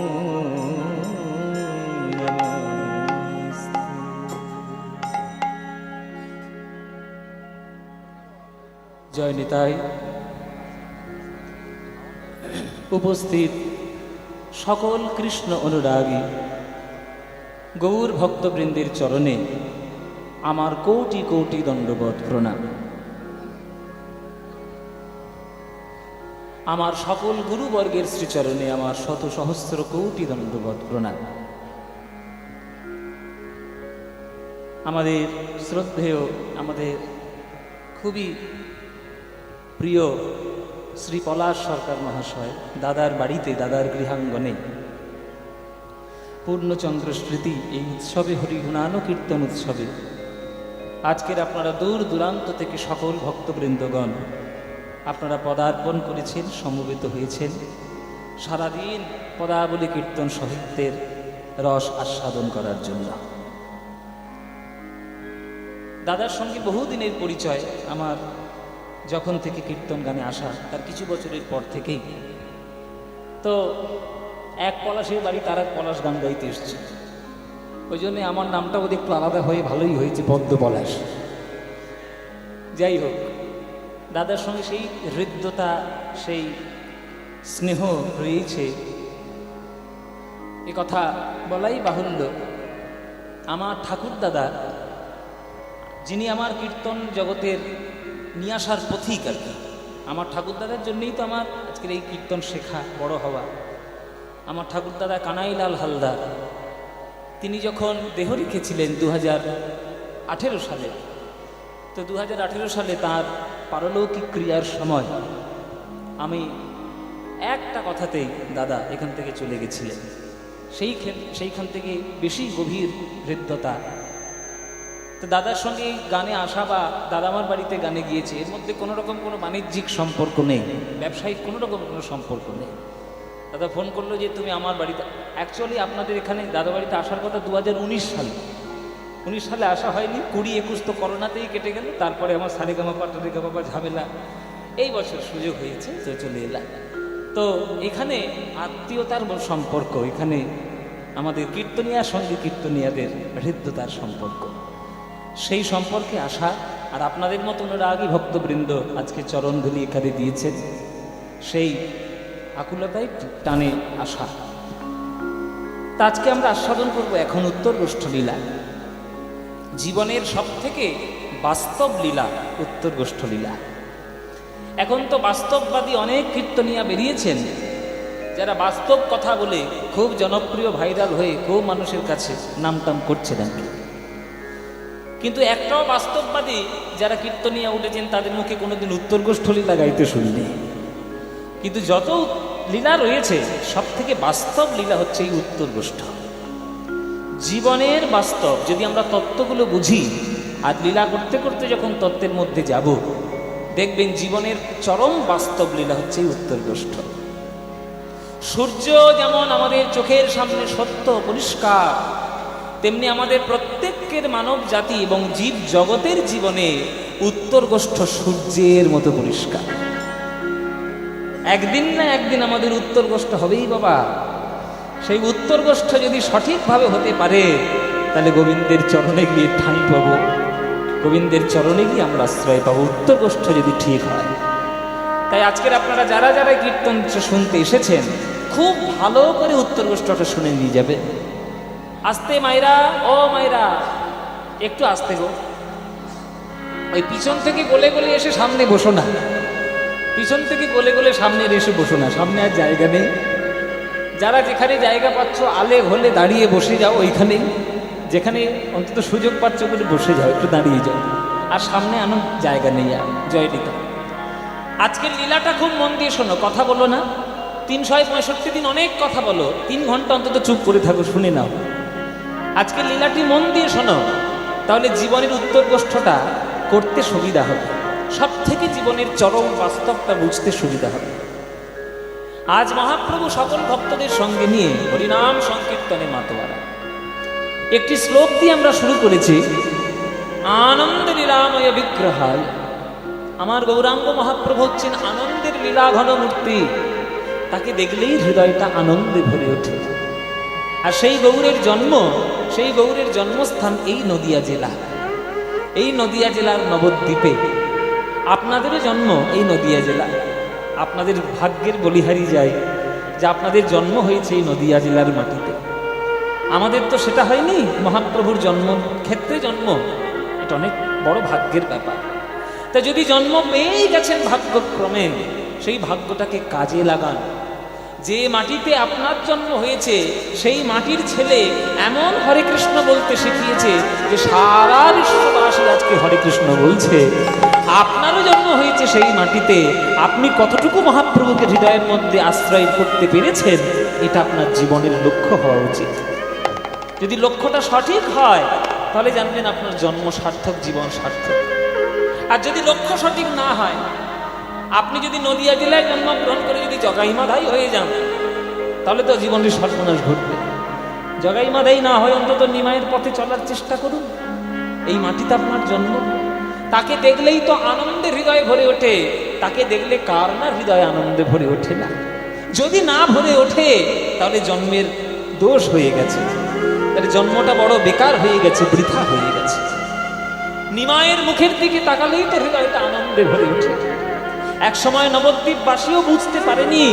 नमस्ते। जय निताई। उपस्थित সকল কৃষ্ণ অনুরাগী গৌর ভক্তবৃন্দের চরণে আমার কোটি কোটি দণ্ডবৎ প্রণাম। আমার সকল গুরুবর্গের শ্রীচরণে আমার শত সহস্র কোটি দণ্ডবৎ প্রণাম। আমাদের শ্রদ্ধেয়, আমাদের খুবই প্রিয় শ্রী পলাশ সরকার মহাশয় দাদার বাড়িতে, দাদার গৃহাঙ্গনে পূর্ণচন্দ্র স্মৃতি এই উৎসবে, হরিগুণানো কীর্তন উৎসবে আজকের আপনারা দূর দূরান্ত থেকে সকল ভক্তবৃন্দগণ আপনারা পদার্পণ করেছেন, সমবেত হয়েছেন সারাদিন পদাবলী কীর্তন সাহিত্যের রস আস্বাদন করার জন্য। দাদার সঙ্গে বহুদিনের পরিচয় আমার, যখন থেকে কীর্তন গানে আসা তার কিছু বছরের পর থেকেই। তো এক পলাশের বাড়ি তার এক পলাশ গান গাইতে এসছে, ওই জন্যে আমার নামটা বোধহয় একটু আলাদা হয়ে ভালোই হয়েছে, পদ্ম পলাশ। যাই হোক, দাদার সঙ্গে সেই হৃদ্যতা, সেই স্নেহ রয়েছে, এ কথা বলাই বাহুল্য। আমার ঠাকুর দাদা, যিনি আমার কীর্তন জগতের নিয়ে আসার পথিক আর কি, আমার ঠাকুরদাদার জন্যই তো আমার আজকের এই কীর্তন শেখা, বড় হওয়া। আমার ঠাকুরদাদা কানাইলাল হালদার, তিনি যখন দেহ রেখেছিলেন 2018 সালে, তো 2018 সালে তার পারলৌকিক ক্রিয়ার সময় আমি একটা কথাতেই দাদা এখান থেকে চলে গেছিলেন। সেইখান থেকে বেশি গভীর হৃদ্যতা। তো দাদার সঙ্গে গানে আসা বা দাদা আমার বাড়িতে গানে গিয়েছে, এর মধ্যে কোনো রকম কোনো বাণিজ্যিক সম্পর্ক নেই, ব্যবসায়িক কোনো রকম কোনো সম্পর্ক নেই। দাদা ফোন করলো যে তুমি আমার বাড়িতে, অ্যাকচুয়ালি আপনাদের এখানে দাদা বাড়িতে আসার কথা 2019 সালে, 19 সালে আসা হয়নি, 20-21 তো করোনাতেই কেটে গেল। তারপরে আমার সারেগামাপা টারেগামাপা ঝামেলা, এই বছর সুযোগ হয়েছে তো চলে এলাম। তো এখানে আত্মীয়তার সম্পর্ক, এখানে আমাদের কীর্তনিয়ার সঙ্গে কীর্তনিয়াদের হৃদ্যতার সম্পর্ক, সেই সম্পর্কে আসা। আর আপনাদের মতো অনুরাগী ভক্তবৃন্দ আজকে চরণধুলি এখানে দিয়েছেন, সেই আকুলতায় টানে আসা। তা আজকে আমরা আস্বাদন করব এখন উত্তর গোষ্ঠলীলা, জীবনের সব থেকে বাস্তব লীলা উত্তর গোষ্ঠলীলা। এখন তো বাস্তববাদী অনেক কীর্তনিয়া বেরিয়েছেন, যারা বাস্তব কথা বলে খুব জনপ্রিয়, ভাইরাল হয়ে খুব মানুষের কাছে নামটাম করছেন আর কি। কিন্তু একটাও বাস্তববাদী যারা কীর্তনিয়া উঠেছেন তাদের মুখে কোনোদিন উত্তর গোষ্ঠলীলা গাইতে শুনিনি। কিন্তু যত লীলা রয়েছে সব থেকে বাস্তব লীলা হচ্ছে এই উত্তর গোষ্ঠ। জীবনের বাস্তব যদি আমরা তত্ত্বগুলো বুঝি আর লীলা করতে করতে যখন তত্ত্বের মধ্যে যাব, দেখবেন জীবনের চরম বাস্তব লীলা হচ্ছে এই উত্তর গোষ্ঠ। সূর্য যেমন আমাদের চোখের সামনে সত্য পরিষ্কার, তেমনি আমাদের প্রত্যেকের মানব জাতি এবং জীব জগতের জীবনে উত্তর গোষ্ঠ সূর্যের মতো পরিষ্কার। একদিন না একদিন আমাদের উত্তর গোষ্ঠ হবেই বাবা। সেই উত্তর গোষ্ঠ যদি সঠিকভাবে হতে পারে, তাহলে গোবিন্দের চরণে গিয়ে ঠাঁই পাবো, গোবিন্দের চরণে গিয়ে আমরা আশ্রয় পাবো, উত্তর গোষ্ঠ যদি ঠিক হয়। তাই আজকের আপনারা যারা যারা কীর্তন শুনতে এসেছেন, খুব ভালো করে উত্তর গোষ্ঠটা শুনে নিয়ে যাবে। আস্তে মাইরা, ও মাইরা একটু আস্তে গো, ওই পিছন থেকে গলে গলে এসে সামনে বসো না, পিছন থেকে গলে গলে সামনে এসে বসো না, সামনে আর জায়গা নেই। যারা যেখানে জায়গা পাচ্ছ আলে হলে দাঁড়িয়ে বসে যাও, ওইখানেই যেখানে অন্তত সুযোগ পাচ্ছ বলে বসে যাও, একটু দাঁড়িয়ে যাও, আর সামনে আনো জায়গা নেই। আর জয় নিতা। আজকের লীলাটা খুব মন দিয়ে শোনো, কথা বলো না। 365 দিন অনেক কথা বলো, 3 ঘন্টা অন্তত চুপ করে থাকো, শুনে নাও। আজকের লীলাটি মন দিয়ে শোনো, তাহলে জীবনের উত্তর গোষ্ঠটা করতে সুবিধা হবে। সব থেকে জীবনের চরম বাস্তবটা বুঝতে সুবিধা হবে। আজ মহাপ্রভু সকল ভক্তদের সঙ্গে নিয়ে হরিনাম সংকীর্তনে মাতোয়ারা। একটি শ্লোক দিয়ে আমরা শুরু করেছি, আনন্দ লীলাময় বিগ্রহায়। আমার গৌরাঙ্গ মহাপ্রভু হচ্ছেন আনন্দের লীলা ঘন মূর্তি, তাকে দেখলেই হৃদয়টা আনন্দে ভরে ওঠে। আর সেই গৌরের জন্মস্থান এই নদিয়া জেলা, এই নদিয়া জেলার নবদ্বীপে। আপনাদেরও জন্ম এই নদিয়া জেলা। আপনাদের ভাগ্যের বলিহারি যায় যে আপনাদের জন্ম হয়েছে এই নদিয়া জেলার মাটিতে। আমাদের তো সেটা হয়নি, মহাপ্রভুর ক্ষেত্রে জন্ম, এটা অনেক বড় ভাগ্যের ব্যাপার। তা যদি জন্ম পেয়েই গেছেন ভাগ্যক্রমে, সেই ভাগ্যটাকে কাজে লাগান। যে মাটিতে আপনার জন্ম হয়েছে সেই মাটির ছেলে এমন হরে কৃষ্ণ বলতে শিখিয়েছে যে সারা বিশ্ববাসী আজকে হরে কৃষ্ণ বলছে। আপনারও জন্ম হয়েছে সেই মাটিতে, আপনি কতটুকু মহাপ্রভুকে হৃদয়ের মধ্যে আশ্রয় করতে পেরেছেন, এটা আপনার জীবনের লক্ষ্য হওয়া উচিত। যদি লক্ষ্যটা সঠিক হয় তাহলে জানবেন আপনার জন্ম সার্থক, জীবন সার্থক। আর যদি লক্ষ্য সঠিক না হয়, আপনি যদি নদিয়া জেলায় জন্মগ্রহণ করে যদি জগাইমাধাই হয়ে যান, তাহলে তো জীবনের সর্বনাশ ঘটবে। জগাইমাধাই না হয় অন্তত নিমাইয়ের পথে চলার চেষ্টা করুন। এই মাটিতে আপনার জন্ম, তাকে দেখলেই তো আনন্দে হৃদয় ভরে ওঠে। তাকে দেখলে কার না হৃদয় আনন্দে ভরে ওঠে না? যদি না ভরে ওঠে তাহলে জন্মের দোষ হয়ে গেছে, তাহলে জন্মটা বড় বেকার হয়ে গেছে, বৃথা হয়ে গেছে। নিমাইয়ের মুখের দিকে তাকালেই তো হৃদয়টা আনন্দে ভরে ওঠে। এক সময় নবদ্বীপবাসীও বুঝতে পারেনি,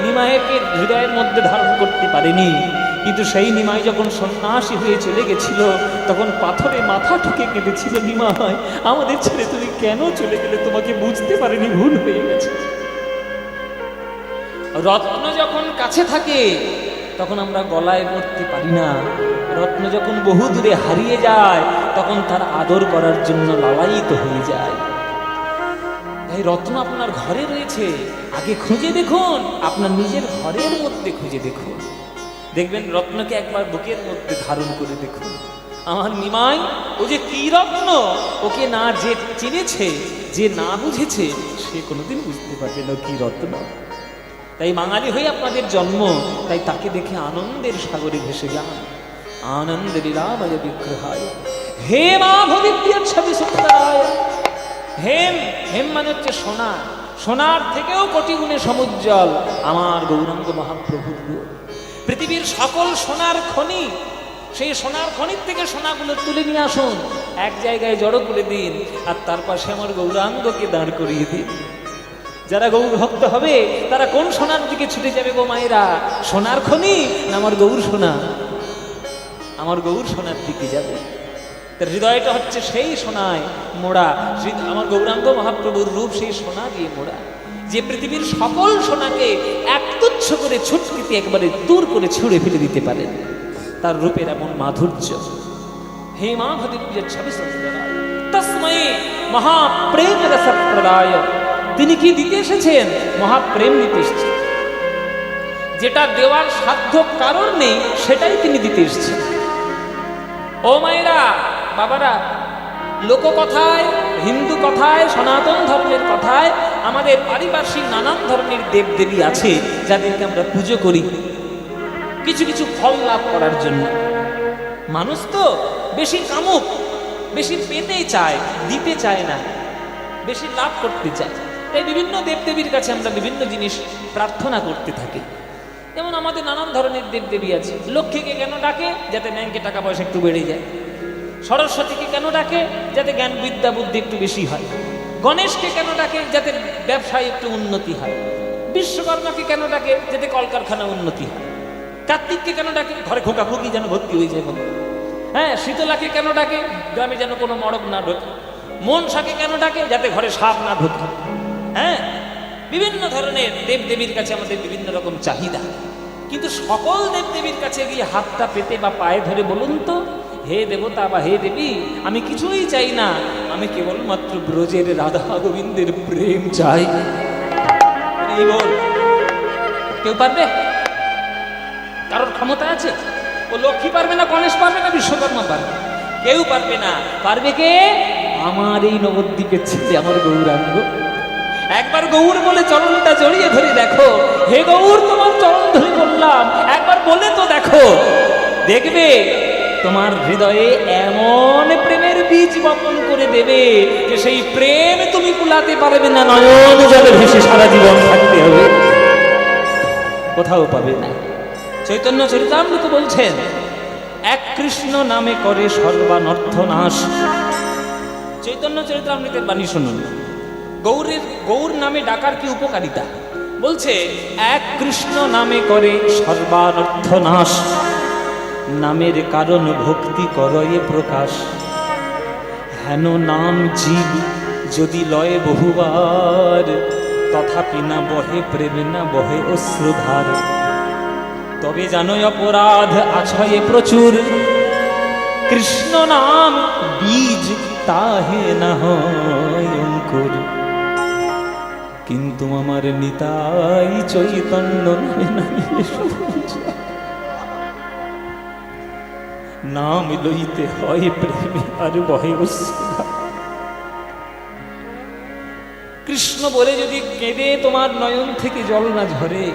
নিমাইকে হৃদয়ের মধ্যে ধারণ করতে পারেনি। কিন্তু সেই নিমাই যখন সন্ন্যাসী হয়ে চলে গেছিল, তখন পাথরে মাথা ঠুকে কেঁদেছিল, নিমাই আমাদের ছেড়ে তুমি কেন চলে গেলে? তোমাকে বুঝতে পারেনি, ভুল হয়ে গেছে। রত্ন যখন কাছে থাকে তখন আমরা গলায় পড়তে পারি না। রত্ন যখন বহু দূরে হারিয়ে যায় তখন তার আদর করার জন্য লালায়িত হয়ে যায়। তাই রত্ন আপনার ঘরে রয়েছে, আগে খুঁজে দেখুন, আপনার নিজের ঘরের মধ্যে খুঁজে দেখুন, দেখবেন রত্নকে একবার বুকের মধ্যে ধারণ করে দেখুন। আমার নিমাই ও যে কি রত্ন, ওকে না যে চিনেছে, যে না বুঝেছে, সে কোনোদিন বুঝতে পারবে না কি রত্ন। তাই বাঙালি হয়ে আপনাদের জন্ম, তাই তাকে দেখে আনন্দের সাগরে ভেসে যান। আনন্দ লীলাময় বিগ্রহায় হে মা ভবিপ্রিয় ছবি সুন্দরায়। হেম, হেম মানে হচ্ছে সোনা, সোনার থেকেও কোটি গুণে সমুজ্জ্বল আমার গৌরাঙ্গ মহাপ্রভুর রূপ। পৃথিবীর সকল সোনার খনি, সেই সোনার খনির থেকে সোনাগুলো তুলে নিয়ে আসুন, এক জায়গায় জড়ো করে দিন, আর তার পাশে আমার গৌরাঙ্গকে দাঁড় করিয়ে দিন। যারা গৌর ভক্ত হবে তারা কোন সোনার দিকে ছুটে যাবে গো মায়েরা? সোনার খনি না আমার গৌর সোনা? আমার গৌর সোনার দিকে যাবে। তার হৃদয়টা হচ্ছে সেই সোনায় মোড়া। আমার গৌরাঙ্গ মহাপ্রভুর রূপ সেই সোনা দিয়ে মোড়া, যে পৃথিবীর সকল সোনাকে এক তুচ্ছ করে ছুটকিতে একবারে দূর করে ছুঁড়ে ফেলে দিতে পারেন। তার রূপের এমন মাধুর্য। হে মা ভদিপ্রিয় ছবি সুন্দরায় তস্মৈ মহাপ্রেম রস প্রদায়। তিনি কি দিতে এসেছেন? মহাপ্রেম দিতে এসেছেন। যেটা দেওয়ার সাধ্য কারণ নেই সেটাই তিনি দিতে এসেছেন। ও মায়েরা, বাবারা, লোককথায়, হিন্দু কথায়, সনাতন ধর্মের কথায় আমাদের পারিপার্শ্বিক নানান ধরনের দেবদেবী আছে যাদেরকে আমরা পুজো করি কিছু কিছু ফল লাভ করার জন্য। মানুষ তো বেশি কামুক, বেশি পেতে চায়, দিতে চায় না, বেশি লাভ করতে চায়। তাই বিভিন্ন দেবদেবীর কাছে আমরা বিভিন্ন জিনিস প্রার্থনা করতে থাকি। যেমন আমাদের নানান ধরনের দেবদেবী আছে। লক্ষ্মীকে কেন ডাকে? যাতে ব্যাংকে টাকা পয়সা একটু বেড়ে যায়। সরস্বতীকে কেন ডাকে? যাতে জ্ঞান বিদ্যা বুদ্ধি একটু বেশি হয়। গণেশকে কেন ডাকে? যাতে ব্যবসায় একটু উন্নতি হয়। বিশ্বকর্মাকে কেন ডাকে? যাতে কলকারখানা উন্নতি হয়। কার্তিককে কেন ডাকে? ঘরে খোকাখুকি যেন ভর্তি হয়ে যায়। হ্যাঁ, শীতলাকে কেন ডাকে? গ্রামে যেন কোনো মড়ক না ঢোকে। মনসাকে কেন ডাকে? যাতে ঘরে সাপ না ঢোকে। হ্যাঁ, বিভিন্ন ধরনের দেবদেবীর কাছে আমাদের বিভিন্ন রকম চাহিদা। কিন্তু সকল দেবদেবীর কাছে গিয়ে হাতটা পেতে বা পায়ে ধরে বলুন তো, হে দেবতা বা হে দেবী, আমি কিছুই চাই না, আমি কেবলমাত্র ব্রজের রাধা গোবিন্দের প্রেম চাই। বল, কেউ পারবে? কারোর ক্ষমতা আছে? ও লক্ষ্মী পারবে না, গণেশ পারবে না, বিশ্বকর্মা পারবে? কেউ পারবে না। পারবে কে? আমার এই নবদ্বীপের ছেলে আমার গৌরাঙ্গ, একবার গৌর বলে চরণটা জড়িয়ে ধরে দেখো। হে গৌর, তোমার চরণ ধরে বললাম, একবার বলে তো দেখো, দেখবে তোমার হৃদয়ে এমন প্রেমের বীজ বপন করে দেবে যে সেই প্রেম তুমি কুলাতে পারবে না, নয়ন জলে ভেসে সারা জীবন থাকতে হবে, কোথাও পাবে না। চৈতন্য চরিতামৃত বলছেন, এক কৃষ্ণ নামে করে সর্বানর্থ নাশ। চৈতন্য চরিতামৃতের বাণী শুনুন। গৌর নামে ডাকার কি উপকারিতা? বলছে, এক কৃষ্ণ নামে করে সর্বানর্থ নাশ, নামের কারণ ভক্তি করয়ে প্রকাশ। হেন নাম জীব যদি লয়ে বহুবার, তথাপি না বহে প্রেম না বহে অশ্রুধার। তবে জানো অপরাধ আছয়ে প্রচুর, কৃষ্ণ নাম বীজ তাহে না হয় অঙ্কুর। কিন্তু আমার নিতাই চৈতন্য নাম লইতে হয় প্রেমে আর বহে অশ্রুধার। কৃষ্ণ বলে যদি কেঁদে তোমার নয়ন থেকে জল না ঝরে,